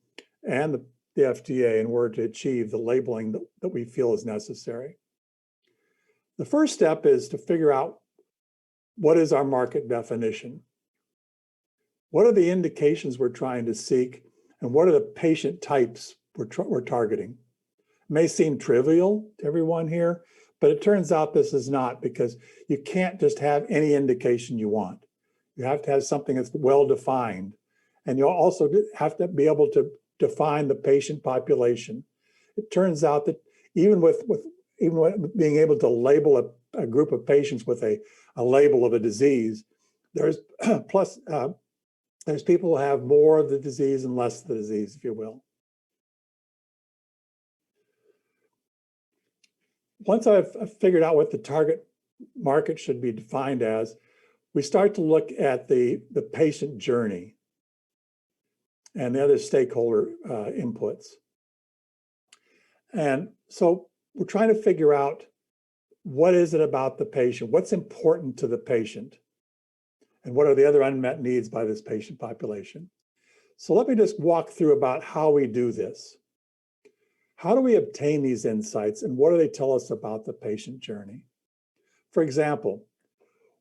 and the FDA in order to achieve the labeling that we feel is necessary. The first step is to figure out what is our market definition. What are the indications we're trying to seek, and what are the patient types we're targeting? It may seem trivial to everyone here, but it turns out this is not, because you can't just have any indication you want. You have to have something that's well defined, and you'll also have to be able to define the patient population. It turns out that even with being able to label a group of patients with a label of a disease, there's there's people who have more of the disease and less of the disease, if you will. Once I've figured out what the target market should be defined as, we start to look at the patient journey and the other stakeholder inputs. And so we're trying to figure out, what is it about the patient? What's important to the patient? And what are the other unmet needs by this patient population? So let me just walk through about how we do this. How do we obtain these insights, and what do they tell us about the patient journey? For example,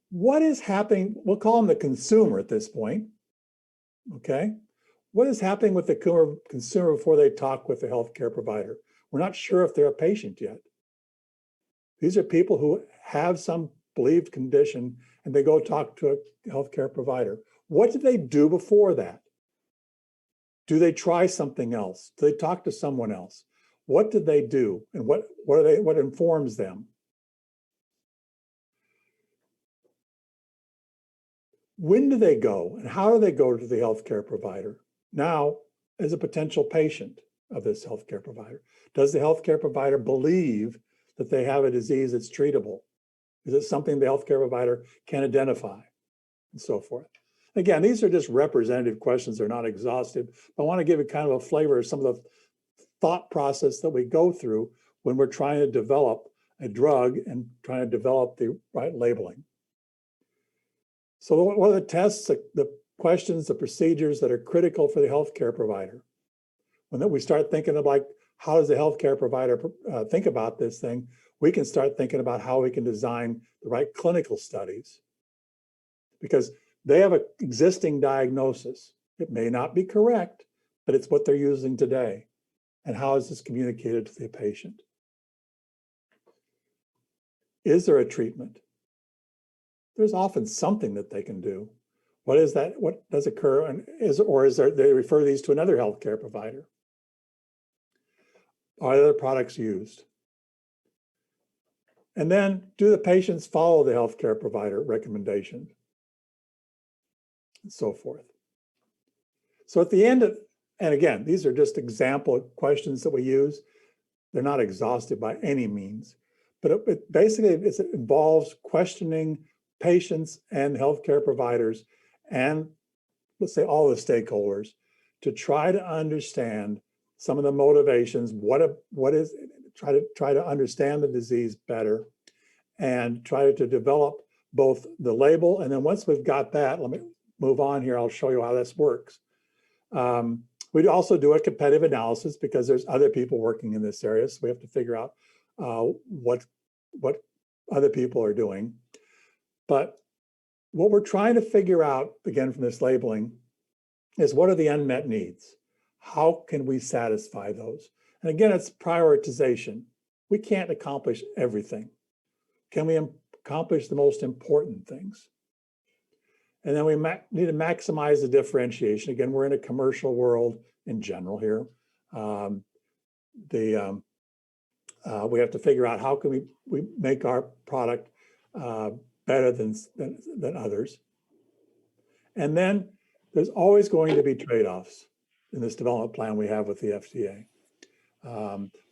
what is happening? We'll call them the consumer at this point, okay? What is happening with the consumer before they talk with the healthcare provider? We're not sure if they're a patient yet. These are people who have some believed condition and they go talk to a healthcare provider. What do they do before that? Do they try something else? Do they talk to someone else? What do they do? And what informs them? When do they go and how do they go to the healthcare provider? Now, as a potential patient of this healthcare provider, does the healthcare provider believe that they have a disease that's treatable? Is it something the healthcare provider can identify? And so forth. Again, these are just representative questions. They're not exhaustive. I want to give it kind of a flavor of some of the thought process that we go through when we're trying to develop a drug and trying to develop the right labeling. So what are the tests, the questions, the procedures that are critical for the healthcare provider? When we start thinking of like, how does the healthcare provider think about this thing? We can start thinking about how we can design the right clinical studies, because they have an existing diagnosis. It may not be correct, but it's what they're using today. And how is this communicated to the patient? Is there a treatment? There's often something that they can do. What is that? What does occur? And they refer these to another healthcare provider? Are other products used? And then, do the patients follow the healthcare provider recommendation? And so forth. So at the end of, and again, these are just example questions that we use. They're not exhaustive by any means, but it basically it involves questioning patients and healthcare providers and, let's say, all the stakeholders to try to understand some of the motivations, try to understand the disease better and try to develop both the label. And then once we've got that, let me move on here. I'll show you how this works. We'd also do a competitive analysis because there's other people working in this area. So we have to figure out what other people are doing. But what we're trying to figure out, again, from this labeling, is what are the unmet needs? How can we satisfy those? And again, it's prioritization. We can't accomplish everything. Can we accomplish the most important things? And then we need to maximize the differentiation. Again, we're in a commercial world in general here. We have to figure out how can we make our product better than others. And then there's always going to be trade-offs in this development plan we have with the FDA.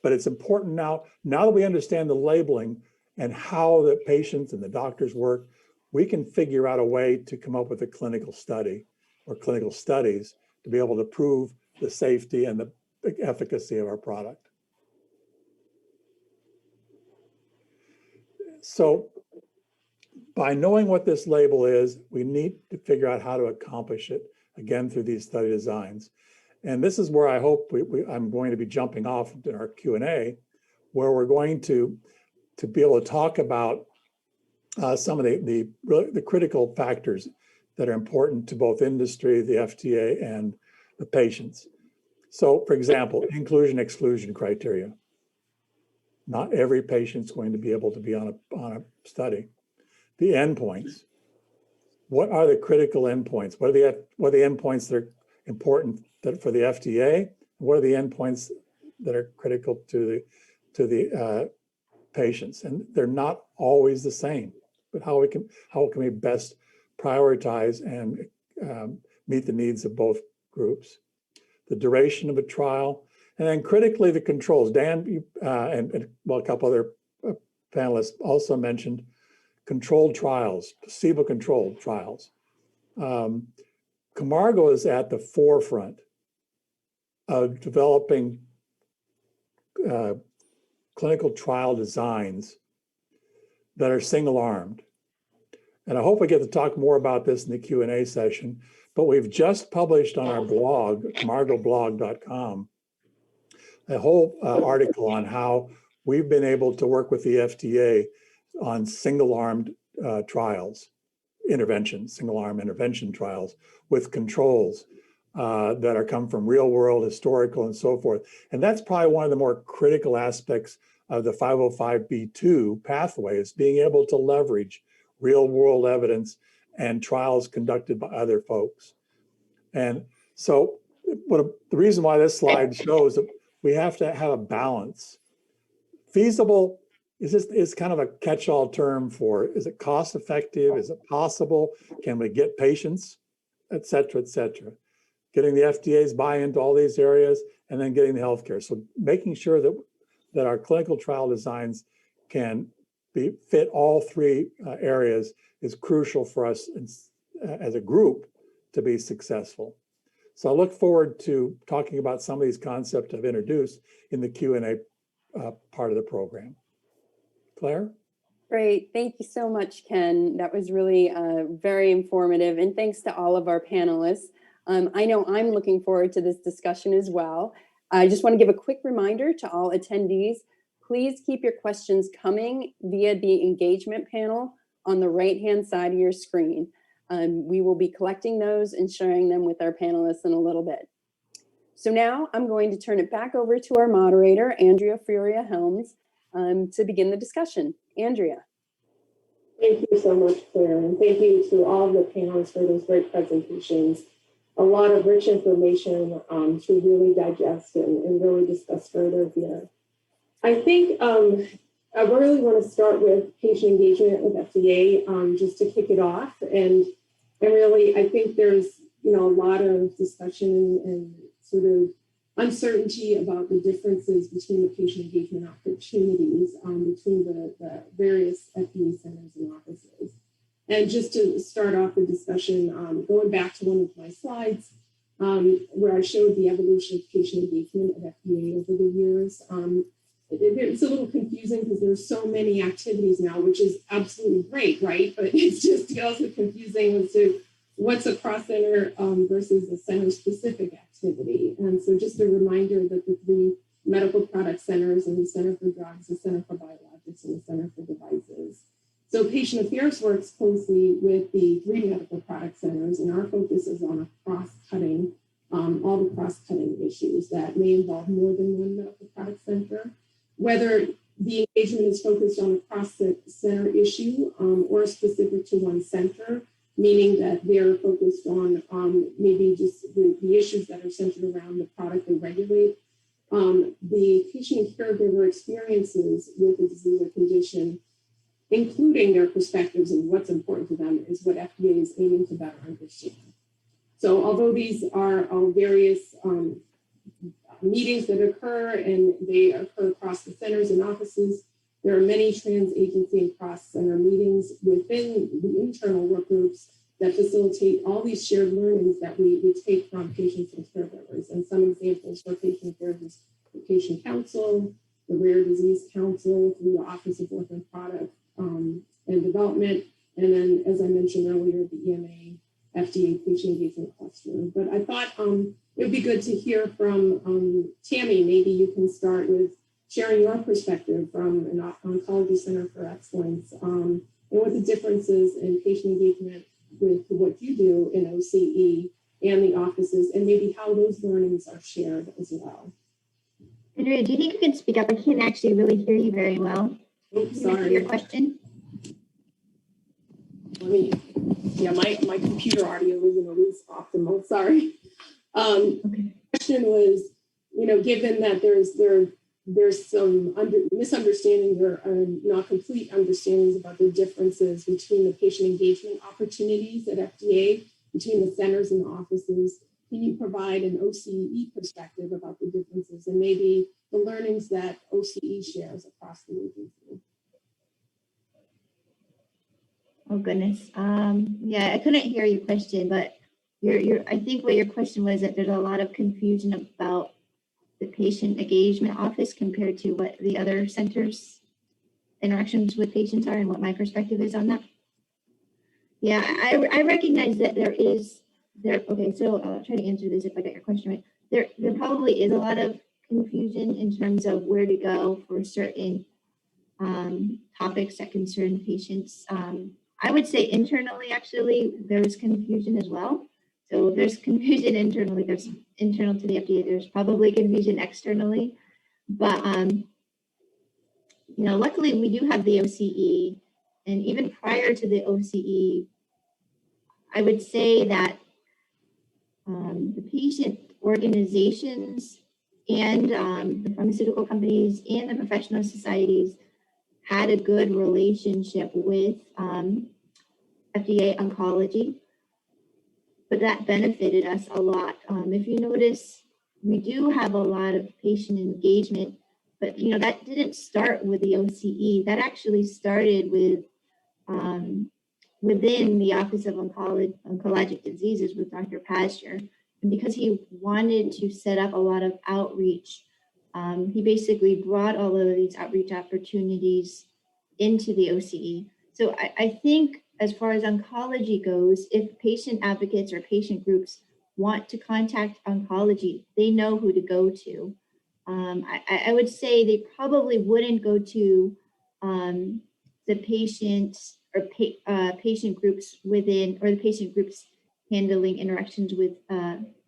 But it's important now that we understand the labeling and how the patients and the doctors work, we can figure out a way to come up with a clinical study or clinical studies to be able to prove the safety and the efficacy of our product. So by knowing what this label is, we need to figure out how to accomplish it, again, through these study designs. And this is where I hope I'm going to be jumping off in our Q&A, where we're going to be able to talk about some of the critical factors that are important to both industry, the FDA, and the patients. So, for example, inclusion-exclusion criteria. Not every patient's going to be able to be on a study. The endpoints. What are the critical endpoints? What are the endpoints that are important for the FDA? What are the endpoints that are critical to the patients? And they're not always the same. But how can we best prioritize and meet the needs of both groups? The duration of a trial, and then critically the controls. Dan and a couple other panelists also mentioned controlled trials, placebo-controlled trials. Camargo is at the forefront of developing clinical trial designs that are single-armed. And I hope I get to talk more about this in the Q&A session, but we've just published on our blog, camargoblog.com, a whole article on how we've been able to work with the FDA on single-armed trials, single-arm intervention trials with controls. that are come from real world, historical, and so forth. And that's probably one of the more critical aspects of the 505(b)(2) pathway, is being able to leverage real world evidence and trials conducted by other folks. And so the reason why this slide shows that we have to have a balance. Feasible is kind of a catch-all term for, is it cost effective? Is it possible? Can we get patients, et cetera, et cetera. Getting the FDA's buy-in to all these areas, and then getting the healthcare. So making sure that our clinical trial designs can fit all three areas is crucial for us as a group to be successful. So I look forward to talking about some of these concepts I've introduced in the Q&A part of the program. Claire? Great. Thank you so much, Ken. That was really very informative. And thanks to all of our panelists. I know I'm looking forward to this discussion as well. I just want to give a quick reminder to all attendees, please keep your questions coming via the engagement panel on the right-hand side of your screen. We will be collecting those and sharing them with our panelists in a little bit. So now I'm going to turn it back over to our moderator, Andrea Furia-Helms, to begin the discussion. Andrea. Thank you so much, Claire, and thank you to all of the panelists for those great presentations. A lot of rich information to really digest and really discuss further here. I think I really want to start with patient engagement with FDA just to kick it off. And really, I think there's a lot of discussion and sort of uncertainty about the differences between the patient engagement opportunities between the various FDA centers and offices. And just to start off the discussion, going back to one of my slides where I showed the evolution of patient engagement at FDA over the years, it's a little confusing because there's so many activities now, which is absolutely great, right? But it's just also confusing as to what's a cross-center versus a center-specific activity. And so just a reminder that the three medical product centers and the Center for Drugs, the Center for Biologics, and the Center for Devices. So patient affairs works closely with the three medical product centers, and our focus is on a cross-cutting, all the cross-cutting issues that may involve more than one medical product center. Whether the engagement is focused on a cross-center issue or specific to one center, meaning that they're focused on maybe just the issues that are centered around the product they regulate. The patient and caregiver experiences with the disease or condition, including their perspectives and what's important to them, is what FDA is aiming to better understand. So although these are various meetings that occur and they occur across the centers and offices, there are many trans-agency and cross-center meetings within the internal work groups that facilitate all these shared learnings that we take from patients and caregivers. And some examples for patient affairs is the Patient Council, the Rare Disease Council, through the Office of Orphan Product and Development, and then, as I mentioned earlier, the EMA FDA Patient Engagement Cluster. But I thought it would be good to hear from Tammy. Maybe you can start with sharing your perspective from an Oncology Center for Excellence and what the differences in patient engagement with what you do in OCE and the offices, and maybe how those learnings are shared as well. Andrea, do you think you can speak up? I can't actually really hear you very well. Oops, sorry. Your question? My computer audio isn't always optimal. Sorry. Okay. Question was, given that there's some misunderstanding or not complete understandings about the differences between the patient engagement opportunities at FDA, between the centers and the offices, can you provide an OCE perspective about the differences and maybe the learnings that OCE shares across the agency? Oh goodness. Yeah, I couldn't hear your question, but I think what your question was that there's a lot of confusion about the patient engagement office compared to what the other centers' interactions with patients are and what my perspective is on that. Yeah, I recognize that okay, so I'll try to answer this if I get your question right. There probably is a lot of confusion in terms of where to go for certain topics that concern patients. I would say internally, actually, there's confusion as well. So if there's confusion internally, there's internal to the FDA, there's probably confusion externally. But, luckily we do have the OCE. And even prior to the OCE, I would say that the patient organizations and the pharmaceutical companies and the professional societies had a good relationship with FDA oncology, but that benefited us a lot. If you notice, we do have a lot of patient engagement, but that didn't start with the OCE. That actually started with within the Office of Oncologic Diseases with Dr. Pazdur. And because he wanted to set up a lot of outreach, he basically brought all of these outreach opportunities into the OCE. So I think as far as oncology goes, if patient advocates or patient groups want to contact oncology, they know who to go to. I would say they probably wouldn't go to the patients or patient groups within, or the patient groups handling interactions with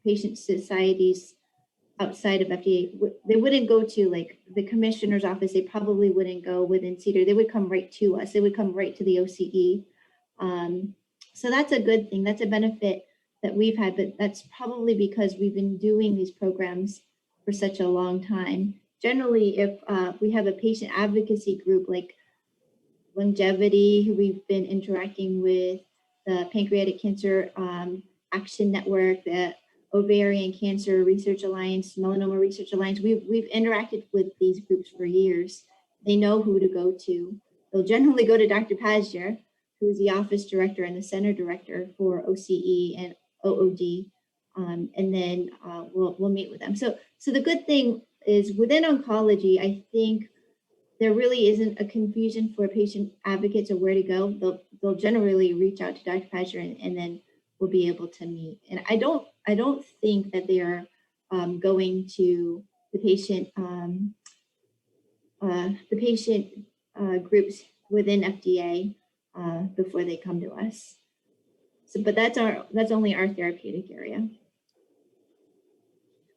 patient societies outside of FDA. They wouldn't go to like the commissioner's office. They probably wouldn't go within CEDAR. They would come right to us. They would come right to the OCE. So that's a good thing. That's a benefit that we've had, but that's probably because we've been doing these programs for such a long time. Generally, if we have a patient advocacy group like Longevity, who we've been interacting with, the Pancreatic Cancer Action Network, the Ovarian Cancer Research Alliance, Melanoma Research Alliance, we've interacted with these groups for years. They know who to go to. They'll generally go to Dr. Pazdur, who is the office director and the center director for OCE and OOD, and then we'll meet with them. So the good thing is within oncology, I think there really isn't a confusion for patient advocates of where to go. They'll generally reach out to Dr. Pazdur and then we'll be able to meet. And I don't think that they are going to the patient groups within FDA before they come to us. So, but that's only our therapeutic area.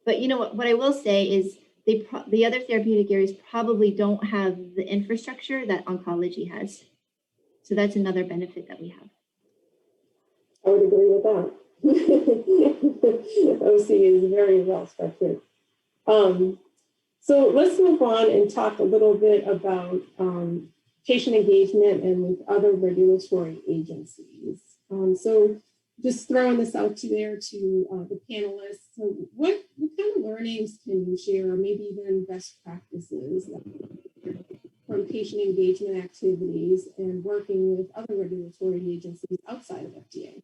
But what I will say is the other therapeutic areas probably don't have the infrastructure that oncology has. So that's another benefit that we have. I would agree with that. OC is very well structured. So let's move on and talk a little bit about patient engagement and with other regulatory agencies. So just throwing this out there to the panelists. So what kind of learnings can you share, or maybe even best practices from patient engagement activities and working with other regulatory agencies outside of FDA?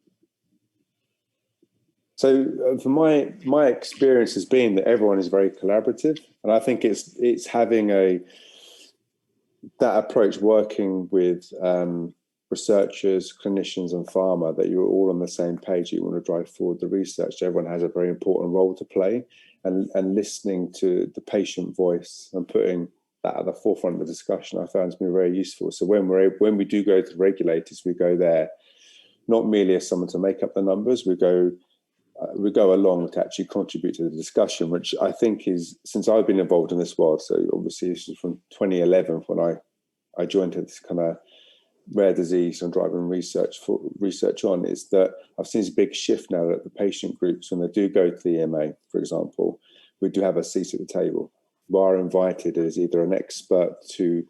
So for my experience has been that everyone is very collaborative, and I think it's having that approach, working with researchers, clinicians, and pharma, that you're all on the same page. You want to drive forward the research. Everyone has a very important role to play, and listening to the patient voice and putting that at the forefront of the discussion, I found to be very useful. So when we do go to the regulators, we go there not merely as someone to make up the numbers. We go along to actually contribute to the discussion, which I think is, since I've been involved in this world, so obviously this is from 2011 when I joined this kind of rare disease and driving research on, is that I've seen this big shift now that the patient groups, when they do go to the EMA, for example, we do have a seat at the table. We are invited as either an expert to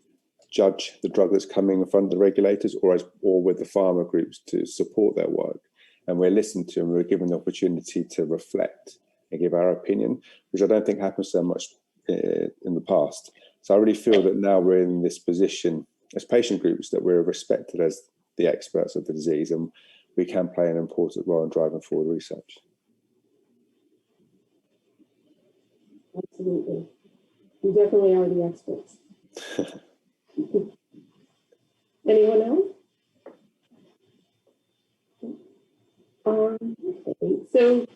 judge the drug that's coming in front of the regulators, or with the pharma groups to support their work. And we're listened to, and we're given the opportunity to reflect and give our opinion, which I don't think happens so much in the past. So I really feel that now we're in this position as patient groups that we're respected as the experts of the disease, and we can play an important role in driving forward research. Absolutely. You definitely are the experts. Anyone else? Okay. So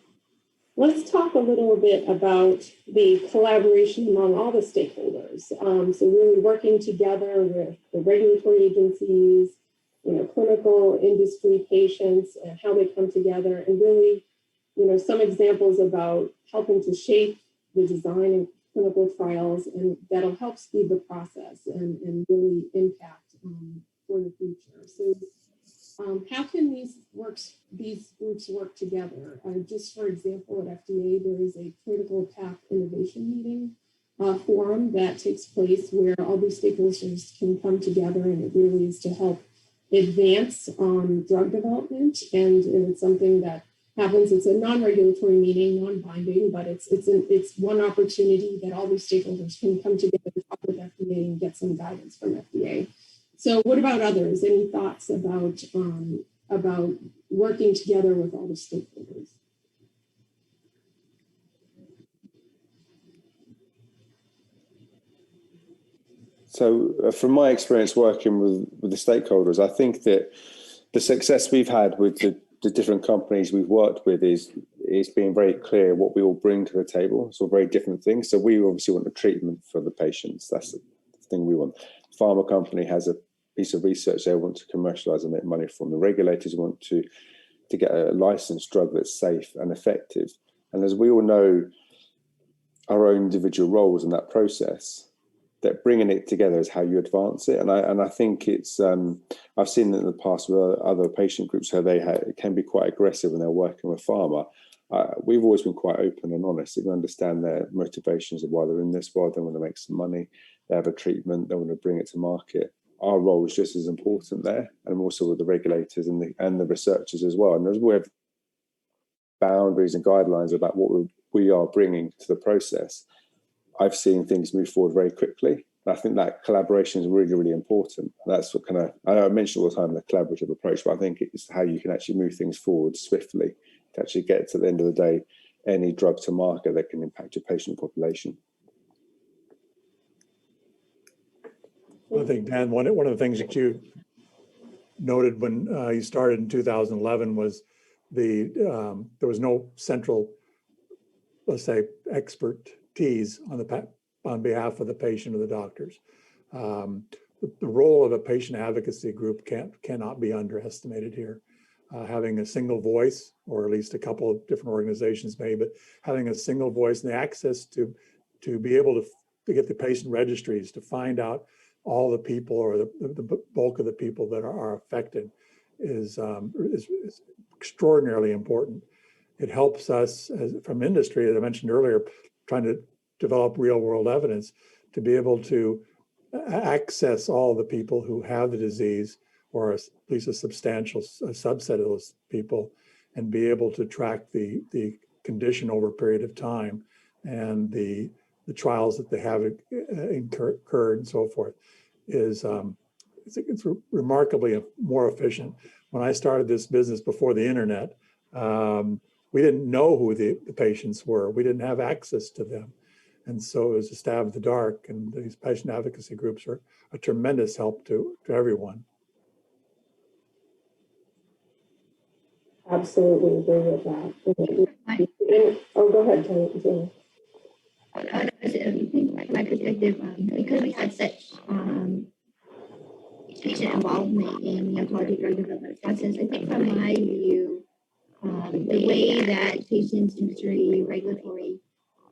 let's talk a little bit about the collaboration among all the stakeholders. So really working together with the regulatory agencies, clinical, industry, patients, and how they come together and really some examples about helping to shape the design of clinical trials, and that'll help speed the process and really impact for the future. So how can these groups work together? Just for example, at FDA, there is a critical path innovation meeting forum that takes place where all these stakeholders can come together, and it really is to help advance drug development. And it's something that happens. It's a non-regulatory meeting, non-binding, but it's one opportunity that all these stakeholders can come together to talk with FDA and get some guidance from FDA. So what about others? Any thoughts about working together with all the stakeholders? So from my experience working with the stakeholders, I think that the success we've had with the different companies we've worked with is being very clear what we all bring to the table. So very different things. So we obviously want a treatment for the patients. That's the thing we want. The pharma company has a piece of research they want to commercialize and make money from. The regulators want to get a licensed drug that's safe and effective. And as we all know, our own individual roles in that process, that bringing it together is how you advance it. And I think it's, I've seen it in the past with other patient groups how it can be quite aggressive when they're working with pharma. We've always been quite open and honest. We understand their motivations of why they're in this world. They want to make some money, they have a treatment, they want to bring it to market. Our role is just as important there, and also with the regulators and the researchers as well. And as we have boundaries and guidelines about what we are bringing to the process, I've seen things move forward very quickly. I think that collaboration is really, really important. That's what I know I mention all the time the collaborative approach, but I think it's how you can actually move things forward swiftly to actually get to the end of the day any drug to market that can impact your patient population. I think, Dan, one of the things that you noted when you started in 2011 was there was no central, let's say, expertise on behalf of the patient or the doctors. The role of a patient advocacy group cannot be underestimated here. Having a single voice, or at least a couple of different organizations maybe, but having a single voice and the access to be able to get the patient registries, to find out all the people or the bulk of the people that are affected is extraordinarily important. It helps us from industry, as I mentioned earlier, trying to develop real world evidence to be able to access all the people who have the disease, or at least a substantial subset of those people, and be able to track the condition over a period of time and the trials that they have incurred and so forth is it's remarkably more efficient. When I started this business before the internet, we didn't know who the patients were. We didn't have access to them. And so it was a stab in the dark, and these patient advocacy groups are a tremendous help to everyone. Absolutely agree with that. Oh, go ahead, Tony. From my perspective, because we had such patient involvement in the oncology drug development process, I think from my view, the way that patients, industry, regulatory,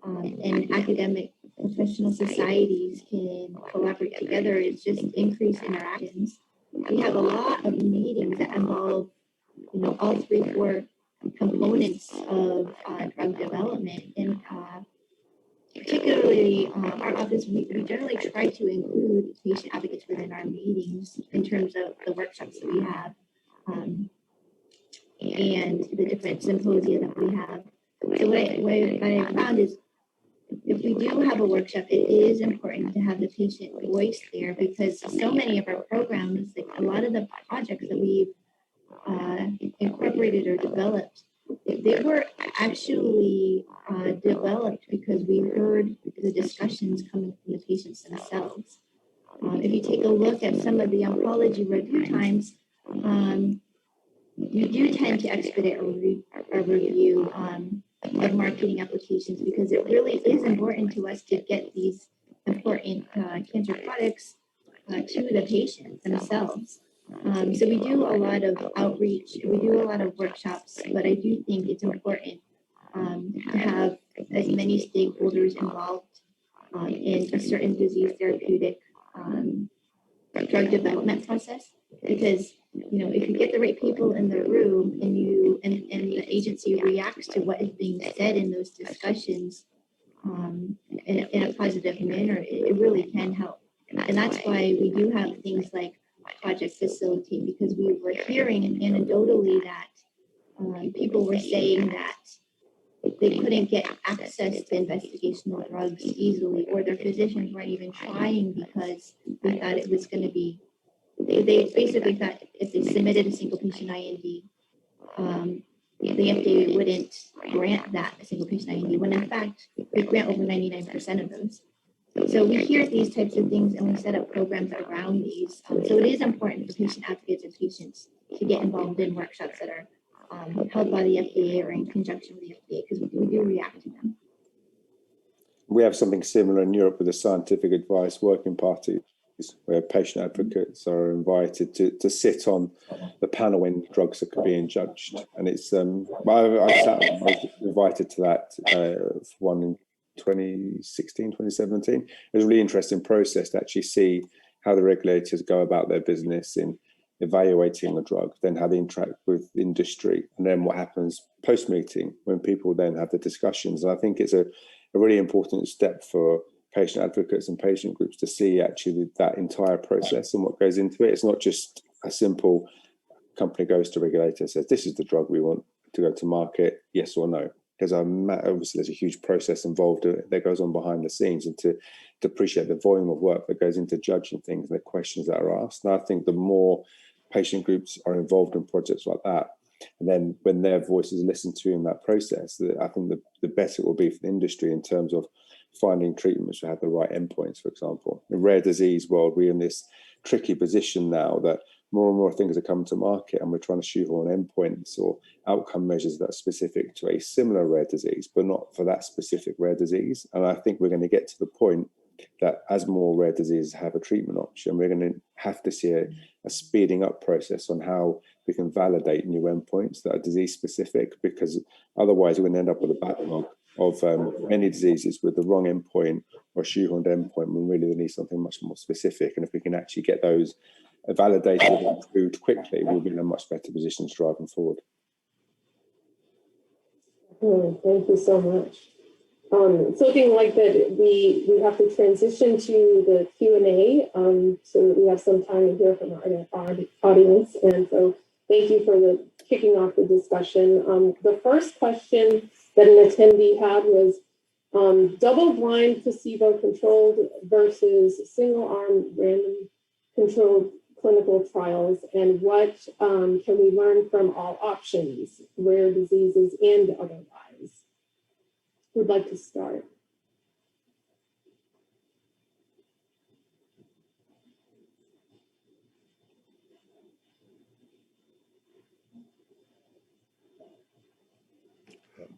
and academic professional societies can collaborate together is just increased interactions. We have a lot of meetings that involve, all 3-4 components of drug development, and particularly our office, we generally try to include patient advocates within our meetings in terms of the workshops that we have and the different symposia that we have. So what I found is, if we do have a workshop, it is important to have the patient voice there, because so many of our programs, like a lot of the projects that we've incorporated or developed, they were actually developed because we heard the discussions coming from the patients themselves. If you take a look at some of the oncology review times, you do tend to expedite a review of marketing applications, because it really is important to us to get these important cancer products to the patients themselves. So we do a lot of outreach, we do a lot of workshops, but I do think it's important to have as many stakeholders involved in a certain disease therapeutic drug development process. Because if you get the right people in the room and the agency reacts to what is being said in those discussions in a positive manner, it really can help. And that's why we do have things like Project Facilitate, because we were hearing anecdotally that people were saying that they couldn't get access to investigational drugs easily, or their physicians weren't even trying because they thought it was going to be, they basically thought if they submitted a single patient IND, the FDA wouldn't grant that a single patient IND, when in fact, we grant over 99% of those. So we hear these types of things and we set up programs around these. So it is important for patient advocates and patients to get involved in workshops that are held by the FDA or in conjunction with the FDA, because we do react to them. We have something similar in Europe with the scientific advice working parties, where patient advocates are invited to sit on the panel when drugs are being judged. And it's I was invited to that one in 2016, 2017. It was a really interesting process to actually see how the regulators go about their business in evaluating a drug, then how they interact with industry, and then what happens post-meeting when people then have the discussions. And I think it's a really important step for patient advocates and patient groups to see actually that entire process and what goes into it. It's not just a simple company goes to regulator and says, this is the drug we want to go to market, yes or no. Obviously there's a huge process involved that goes on behind the scenes, and to appreciate the volume of work that goes into judging things and the questions that are asked. And I think the more patient groups are involved in projects like that, and then when their voice is listened to in that process, I think the better it will be for the industry in terms of finding treatments that have the right endpoints, for example. In rare disease world, we're in this tricky position now that more and more things are coming to market and we're trying to shoehorn endpoints or outcome measures that are specific to a similar rare disease, but not for that specific rare disease. And I think we're going to get to the point that as more rare diseases have a treatment option, we're going to have to see a speeding up process on how we can validate new endpoints that are disease specific, because otherwise we're going to end up with a backlog of many diseases with the wrong endpoint or shoehorned endpoint when really they need something much more specific. And if we can actually get those validated and approved quickly, we'll be in a much better position to drive them forward. Thank you so much. It's looking like that we have to transition to the Q&A so that we have some time to hear from our audience. And so thank you for kicking off the discussion. The first question that an attendee had was double-blind placebo-controlled versus single-arm random controlled clinical trials, and what can we learn from all options, rare diseases and otherwise? Who'd like to start?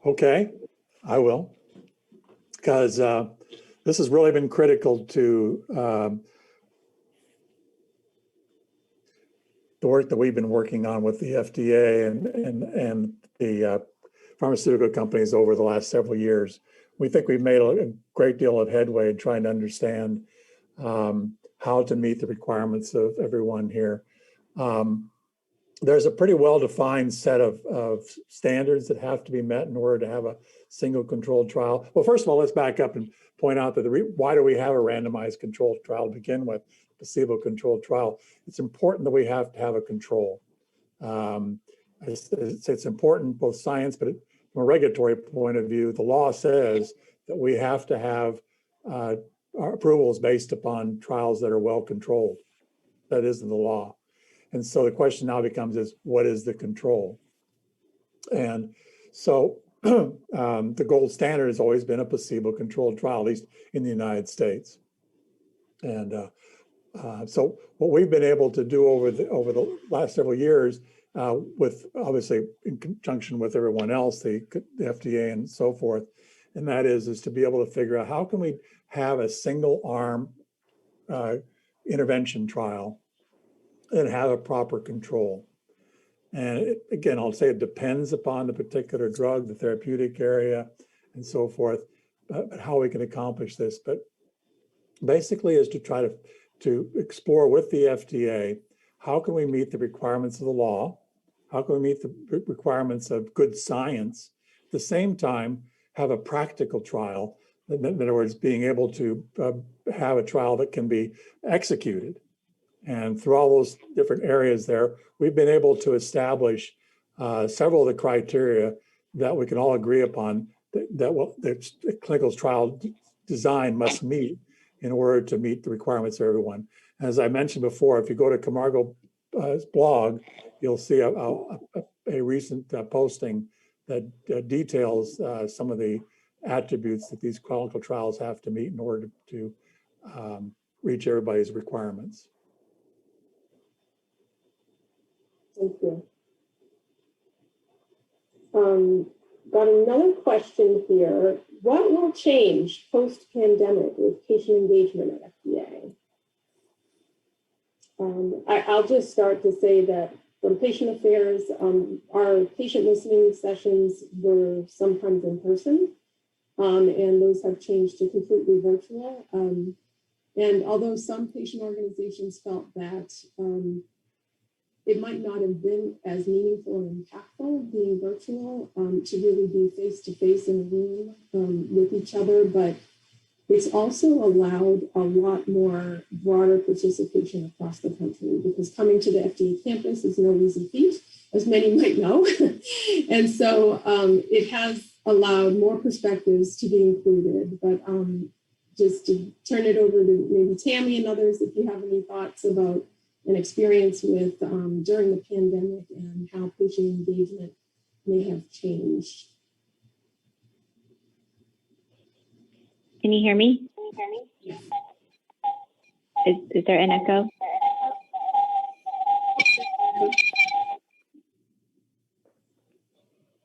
Okay, I will, because this has really been critical to the work that we've been working on with the FDA and the pharmaceutical companies over the last several years. We think we've made a great deal of headway in trying to understand how to meet the requirements of everyone here. There's a pretty well-defined set of standards that have to be met in order to have a single controlled trial. Well, first of all, let's back up and point out that why do we have a randomized controlled trial to begin with, placebo-controlled trial? It's important that we have to have a control. It's important, both science, but from a regulatory point of view, the law says that we have to have our approvals based upon trials that are well controlled. That is in the law. And so the question now becomes is, what is the control? And so the gold standard has always been a placebo-controlled trial, at least in the United States. And so what we've been able to do over the last several years, with obviously in conjunction with everyone else, the FDA and so forth, and that is to be able to figure out how can we have a single arm intervention trial and have a proper control. And again, I'll say it depends upon the particular drug, the therapeutic area, and so forth, but how we can accomplish this. But basically is to try to explore with the FDA, how can we meet the requirements of the law? How can we meet the requirements of good science? At the same time, have a practical trial. In other words, being able to have a trial that can be executed. And through all those different areas there, we've been able to establish several of the criteria that we can all agree upon that the clinical trial design must meet in order to meet the requirements of everyone. As I mentioned before, if you go to Camargo's blog, you'll see a recent posting that details some of the attributes that these clinical trials have to meet in order to reach everybody's requirements. Thank you. Got another question here. What will change post-pandemic with patient engagement at FDA? I'll just start to say that from patient affairs, our patient listening sessions were sometimes in person, and those have changed to completely virtual. And although some patient organizations felt that it might not have been as meaningful and impactful being virtual to really be face-to-face in a room with each other, but it's also allowed a lot more broader participation across the country, because coming to the FDA campus is no easy feat, as many might know. And so it has allowed more perspectives to be included. But just to turn it over to maybe Tammy and others, if you have any thoughts about an experience with during the pandemic and how patient engagement may have changed. Can you hear me? Is there an echo?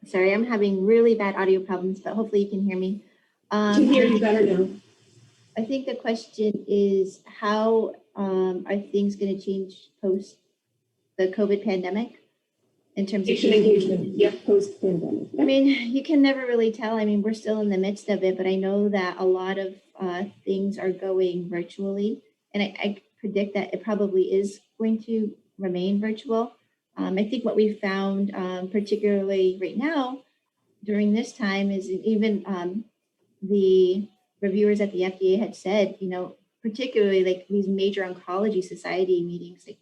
Sorry, I'm having really bad audio problems, but hopefully you can hear me. I can hear you better now. I think the question is, how are things going to change post the COVID pandemic in terms Patient of engagement, yeah, post-pandemic. I mean, you can never really tell. I mean, we're still in the midst of it, but I know that a lot of things are going virtually, and I predict that it probably is going to remain virtual. I think what we found, particularly right now during this time, is even the reviewers at the FDA had said, you know, particularly like these major oncology society meetings like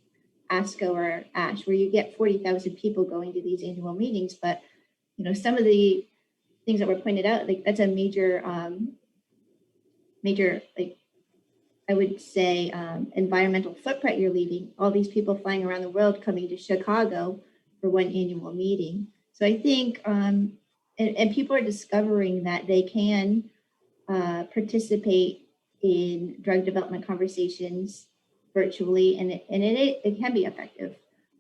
ASCO or ASH, where you get 40,000 people going to these annual meetings. But, you know, some of the things that were pointed out, like that's a major, like I would say, environmental footprint you're leaving. All these people flying around the world coming to Chicago for one annual meeting. So I think, and people are discovering that they can participate in drug development conversations virtually, and it can be effective.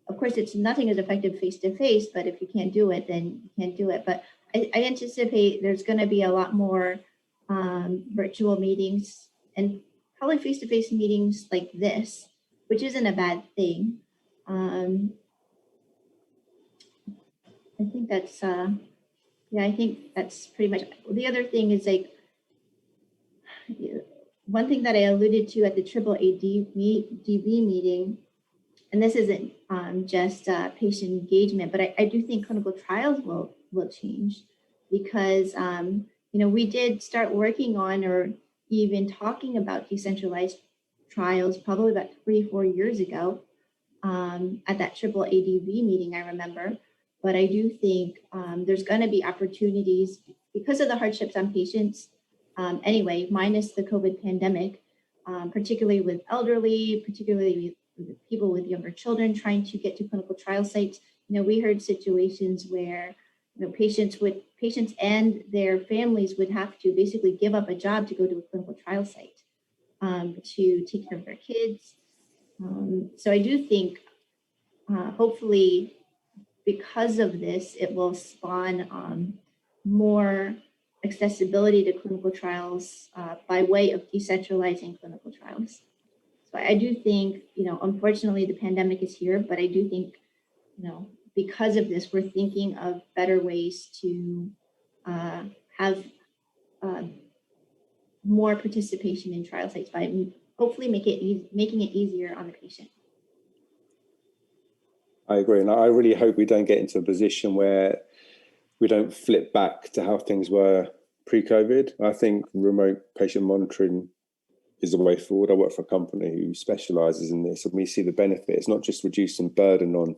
Of course, it's nothing as effective face-to-face, but if you can't do it, then you can't do it. But I anticipate there's going to be a lot more virtual meetings and probably face-to-face meetings like this, which isn't a bad thing. I think that's, yeah, I think that's pretty much. The other thing is like, one thing that I alluded to at the AAADV meeting, and this isn't just patient engagement, but I do think clinical trials will change, because you know, we did start working on or even talking about decentralized trials probably about 3-4 years ago at that AAADV meeting, I remember. But I do think there's going to be opportunities because of the hardships on patients. Anyway, minus the COVID pandemic, particularly with elderly, particularly with people with younger children trying to get to clinical trial sites. You know, we heard situations where, you know, patients and their families would have to basically give up a job to go to a clinical trial site to take care of their kids. So I do think, hopefully, because of this, it will spawn more accessibility to clinical trials by way of decentralizing clinical trials. So I do think, you know, unfortunately the pandemic is here, but I do think, you know, because of this, we're thinking of better ways to have more participation in trial sites by hopefully making it easier on the patient. I agree, and I really hope we don't get into a position where we don't flip back to how things were pre-COVID. I think remote patient monitoring is the way forward. I work for a company who specialises in this, and we see the benefit. It's not just reducing burden on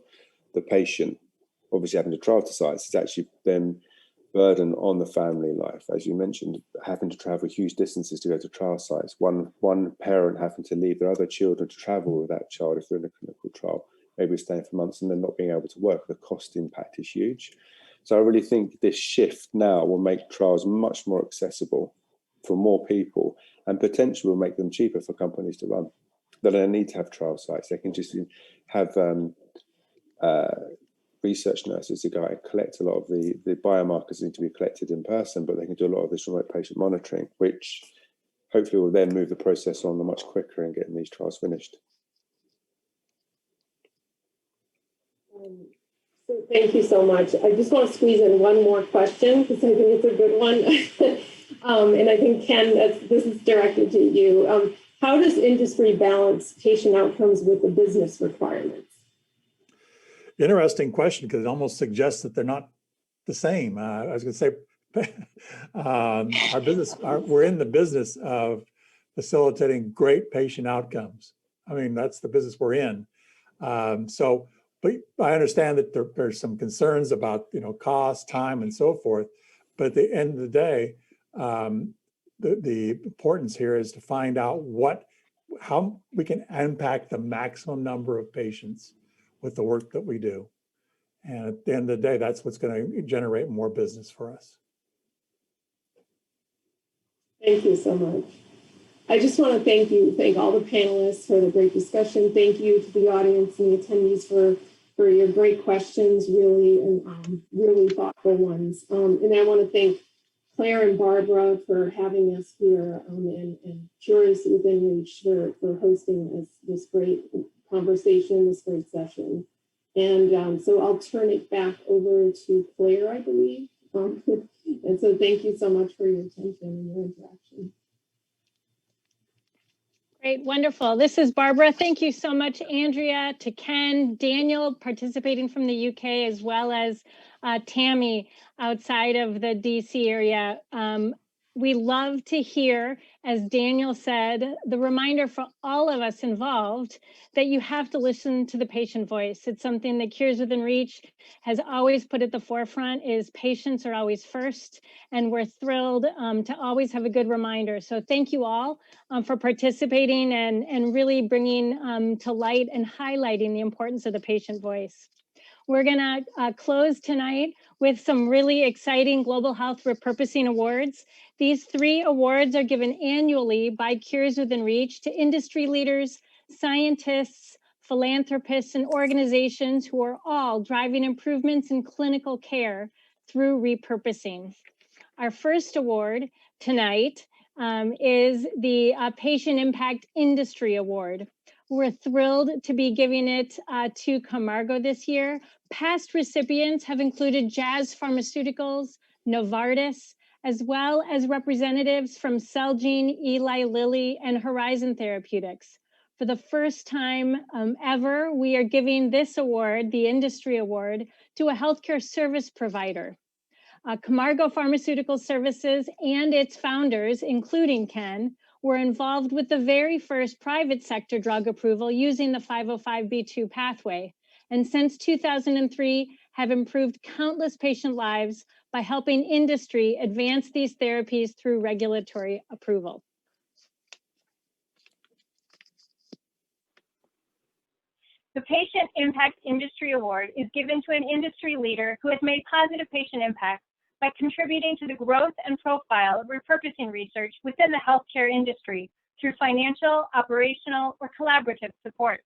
the patient, obviously having to travel to sites, it's actually then burden on the family life. As you mentioned, having to travel huge distances to go to trial sites, one parent having to leave their other children to travel with that child if they're in a clinical trial, maybe staying for months and then not being able to work. The cost impact is huge. So I really think this shift now will make trials much more accessible for more people, and potentially will make them cheaper for companies to run. They don't need to have trial sites. They can just have research nurses to go out and collect a lot of the biomarkers need to be collected in person, but they can do a lot of this remote patient monitoring, which hopefully will then move the process on much quicker and getting these trials finished. So thank you so much. I just want to squeeze in one more question because I think it's a good one. And I think, Ken, this is directed to you. How does industry balance patient outcomes with the business requirements? Interesting question, because it almost suggests that they're not the same. I was going to say, we're in the business of facilitating great patient outcomes. I mean, that's the business we're in. But I understand that there's some concerns about, cost, time, and so forth. But at the end of the day, the importance here is to find out how we can impact the maximum number of patients with the work that we do. And at the end of the day, that's what's going to generate more business for us. Thank you so much. I just want to thank all the panelists for the great discussion. Thank you to the audience and the attendees for your great questions, really thoughtful ones. And I want to thank Claire and Barbara for having us here, and Cures Within Reach for hosting this great conversation, this great session. And so I'll turn it back over to Claire, I believe. And so thank you so much for your attention and your interaction. Great, wonderful. This is Barbara. Thank you so much, Andrea, to Ken, Daniel participating from the UK, as well as Tammy outside of the DC area. We love to hear, as Daniel said, the reminder for all of us involved that you have to listen to the patient voice. It's something that Cures Within Reach has always put at the forefront, is patients are always first, and we're thrilled to always have a good reminder. So thank you all for participating and really bringing to light and highlighting the importance of the patient voice. We're gonna close tonight with some really exciting Global Health Repurposing Awards. These 3 awards are given annually by Cures Within Reach to industry leaders, scientists, philanthropists, and organizations who are all driving improvements in clinical care through repurposing. Our first award tonight is the Patient Impact Industry Award. We're thrilled to be giving it to Camargo this year. Past recipients have included Jazz Pharmaceuticals, Novartis, as well as representatives from Celgene, Eli Lilly, and Horizon Therapeutics. For the first time ever, we are giving this award, the Industry Award, to a healthcare service provider. Camargo Pharmaceutical Services and its founders, including Ken, were involved with the very first private sector drug approval using the 505(b)(2) pathway, and since 2003 have improved countless patient lives by helping industry advance these therapies through regulatory approval. The Patient Impact Industry Award is given to an industry leader who has made positive patient impact by contributing to the growth and profile of repurposing research within the healthcare industry through financial, operational, or collaborative support.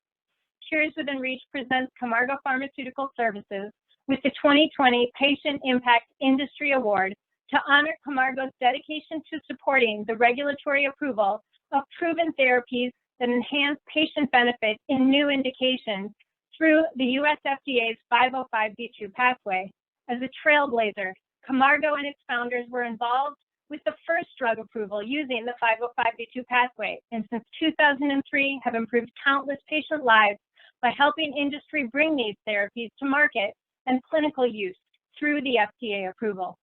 Cures Within Reach presents Camargo Pharmaceutical Services with the 2020 Patient Impact Industry Award to honor Camargo's dedication to supporting the regulatory approval of proven therapies that enhance patient benefit in new indications through the US FDA's 505(b)(2) pathway. As a trailblazer, Camargo and its founders were involved with the first drug approval using the 505(b)(2) pathway, and since 2003 have improved countless patient lives by helping industry bring these therapies to market and clinical use through the FDA approval.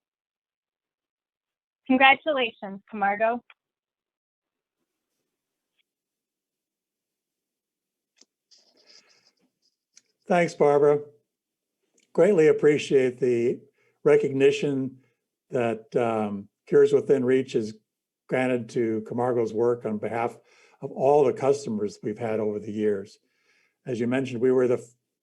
Congratulations, Camargo. Thanks, Barbara. Greatly appreciate the recognition that Cures Within Reach has granted to Camargo's work on behalf of all the customers we've had over the years. As you mentioned, we were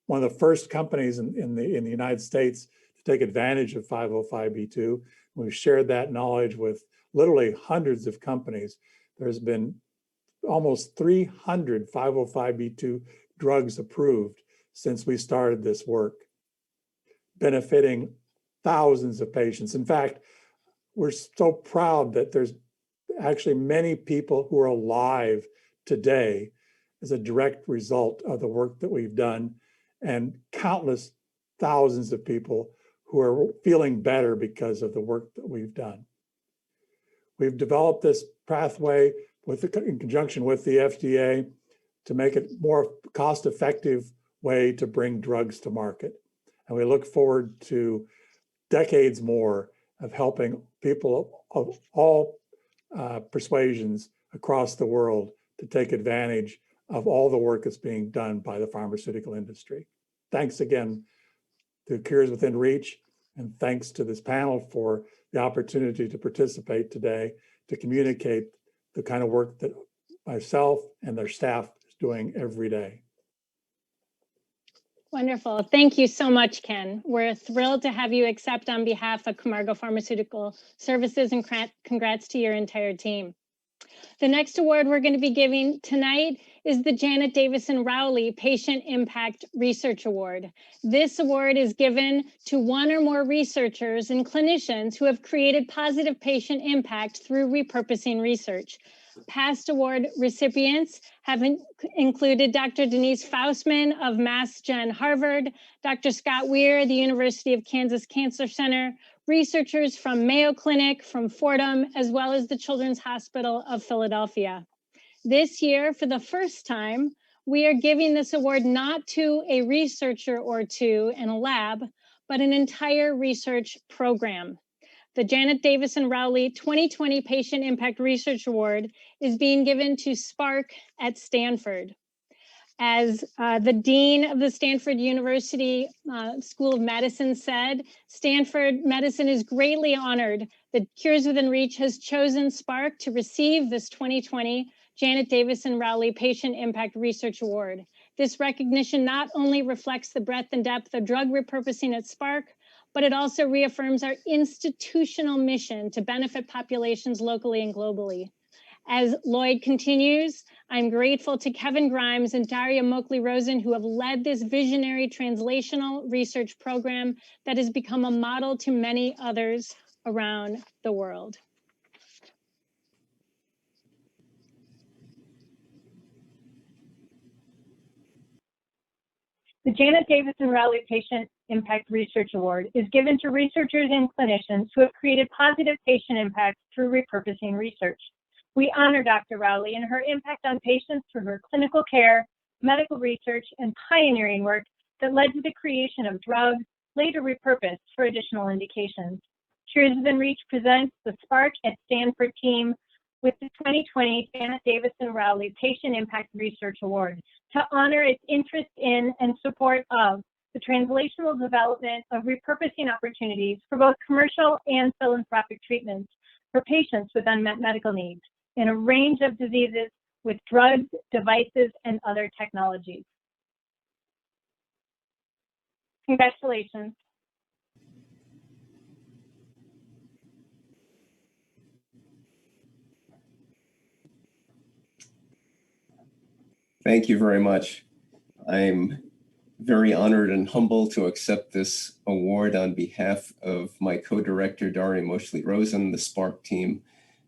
one of the first companies in the United States to take advantage of 505(b)(2). We've shared that knowledge with literally hundreds of companies. There's been almost 300 505(b)(2) drugs approved since we started this work, benefiting thousands of patients. In fact, we're so proud that there's actually many people who are alive today as a direct result of the work that we've done, and countless thousands of people who are feeling better because of the work that we've done. We've developed this pathway in conjunction with the FDA to make it more cost-effective way to bring drugs to market. And we look forward to decades more of helping people of all persuasions across the world to take advantage of all the work that's being done by the pharmaceutical industry. Thanks again to Cures Within Reach, and thanks to this panel for the opportunity to participate today to communicate the kind of work that myself and their staff is doing every day. Wonderful. Thank you so much, Ken. We're thrilled to have you accept on behalf of Camargo Pharmaceutical Services, and congrats to your entire team. The next award we're going to be giving tonight is the Janet Davison Rowley Patient Impact Research Award. This award is given to one or more researchers and clinicians who have created positive patient impact through repurposing research. Past award recipients have included Dr. Denise Faustman of Mass Gen Harvard, Dr. Scott Weir, the University of Kansas Cancer Center, researchers from Mayo Clinic, from Fordham, as well as the Children's Hospital of Philadelphia. This year, for the first time, we are giving this award not to a researcher or two in a lab, but an entire research program. The Janet Davison Rowley 2020 Patient Impact Research Award is being given to SPARK at Stanford. As the dean of the Stanford University School of Medicine said, Stanford Medicine is greatly honored that Cures Within Reach has chosen SPARK to receive this 2020 Janet Davison Rowley Patient Impact Research Award. This recognition not only reflects the breadth and depth of drug repurposing at SPARK, but it also reaffirms our institutional mission to benefit populations locally and globally. As Lloyd continues, I'm grateful to Kevin Grimes and Daria Moakley-Rosen, who have led this visionary translational research program that has become a model to many others around the world. The Janet Davison Rowley Patient Impact Research Award is given to researchers and clinicians who have created positive patient impact through repurposing research. We honor Dr. Rowley and her impact on patients through her clinical care, medical research, and pioneering work that led to the creation of drugs later repurposed for additional indications. Cures Within Reach presents the SPARK at Stanford team with the 2020 Janet Davison Rowley Patient Impact Research Award to honor its interest in and support of the translational development of repurposing opportunities for both commercial and philanthropic treatments for patients with unmet medical needs in a range of diseases with drugs, devices, and other technologies. Congratulations. Thank you very much. I'm very honored and humbled to accept this award on behalf of my co-director, Daria Moakley-Rosen, the SPARK team,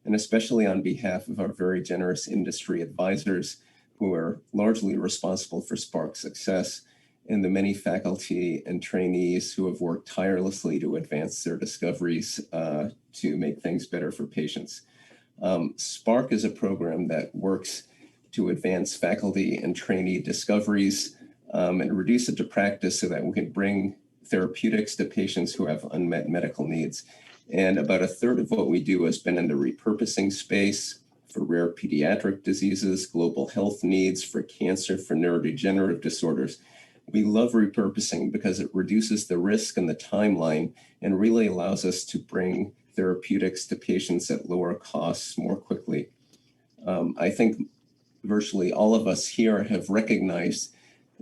and especially on behalf of our very generous industry advisors who are largely responsible for SPARK's success, and the many faculty and trainees who have worked tirelessly to advance their discoveries to make things better for patients. SPARK is a program that works to advance faculty and trainee discoveries and reduce it to practice so that we can bring therapeutics to patients who have unmet medical needs. And about a third of what we do has been in the repurposing space for rare pediatric diseases, global health needs, for cancer, for neurodegenerative disorders. We love repurposing because it reduces the risk and the timeline and really allows us to bring therapeutics to patients at lower costs more quickly. I think virtually all of us here have recognized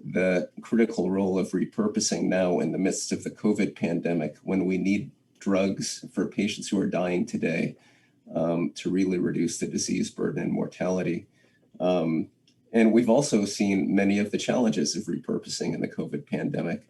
the critical role of repurposing now in the midst of the COVID pandemic, when we need drugs for patients who are dying today to really reduce the disease burden and mortality. And we've also seen many of the challenges of repurposing in the COVID pandemic.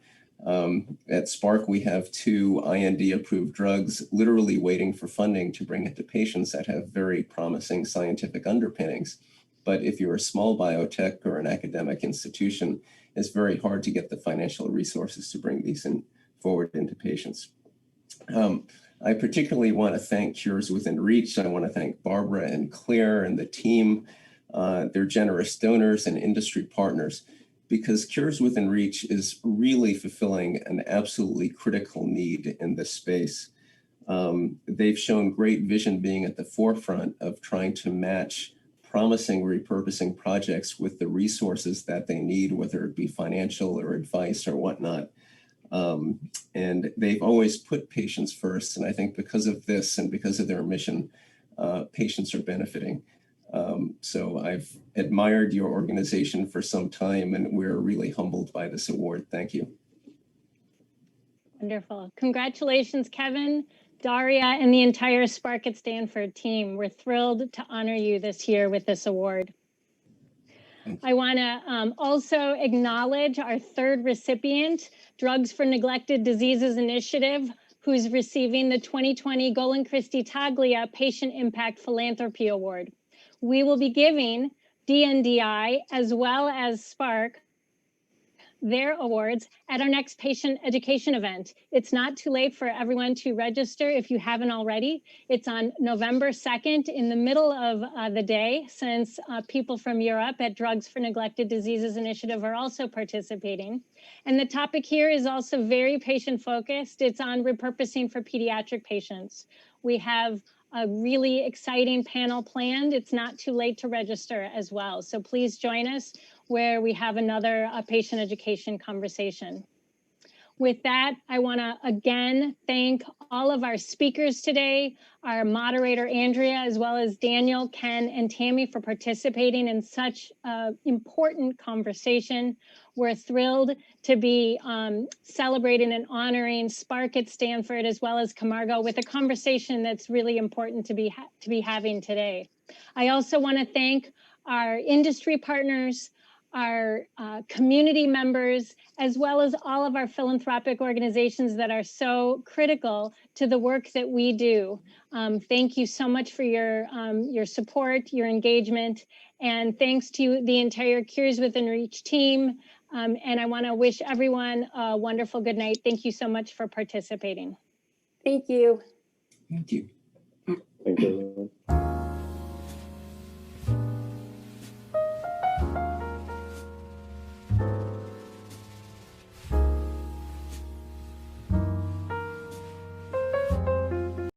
At SPARK, we have 2 IND-approved drugs literally waiting for funding to bring it to patients that have very promising scientific underpinnings. But if you're a small biotech or an academic institution, it's very hard to get the financial resources to bring these forward into patients. I particularly want to thank Cures Within Reach. I want to thank Barbara and Claire and the team, their generous donors and industry partners, because Cures Within Reach is really fulfilling an absolutely critical need in this space. They've shown great vision, being at the forefront of trying to match promising repurposing projects with the resources that they need, whether it be financial or advice or whatnot. And they've always put patients first. And I think because of this and because of their mission, patients are benefiting. So I've admired your organization for some time, and we're really humbled by this award. Thank you. Wonderful. Congratulations, Kevin, Daria, and the entire SPARK at Stanford team. We're thrilled to honor you this year with this award. I want to also acknowledge our 3rd recipient, Drugs for Neglected Diseases Initiative, who's receiving the 2020 Golan Christie Taglia Patient Impact Philanthropy Award. We will be giving DNDI as well as SPARK their awards at our next patient education event. It's not too late for everyone to register if you haven't already. It's on November 2nd in the middle of the day, since people from Europe at Drugs for Neglected Diseases Initiative are also participating. And the topic here is also very patient focused. It's on repurposing for pediatric patients. We have a really exciting panel planned. It's not too late to register as well. So please join us where we have another patient education conversation. With that, I want to again thank all of our speakers today, our moderator, Andrea, as well as Daniel, Ken, and Tammy for participating in such an important conversation. We're thrilled to be celebrating and honoring SPARK at Stanford, as well as Camargo, with a conversation that's really important to be having today. I also want to thank our industry partners, our community members, as well as all of our philanthropic organizations that are so critical to the work that we do. Thank you so much for your support, your engagement, and thanks to the entire Cures Within Reach team. And I want to wish everyone a wonderful good night. Thank you so much for participating. Thank you. Thank you. Thank you, everyone.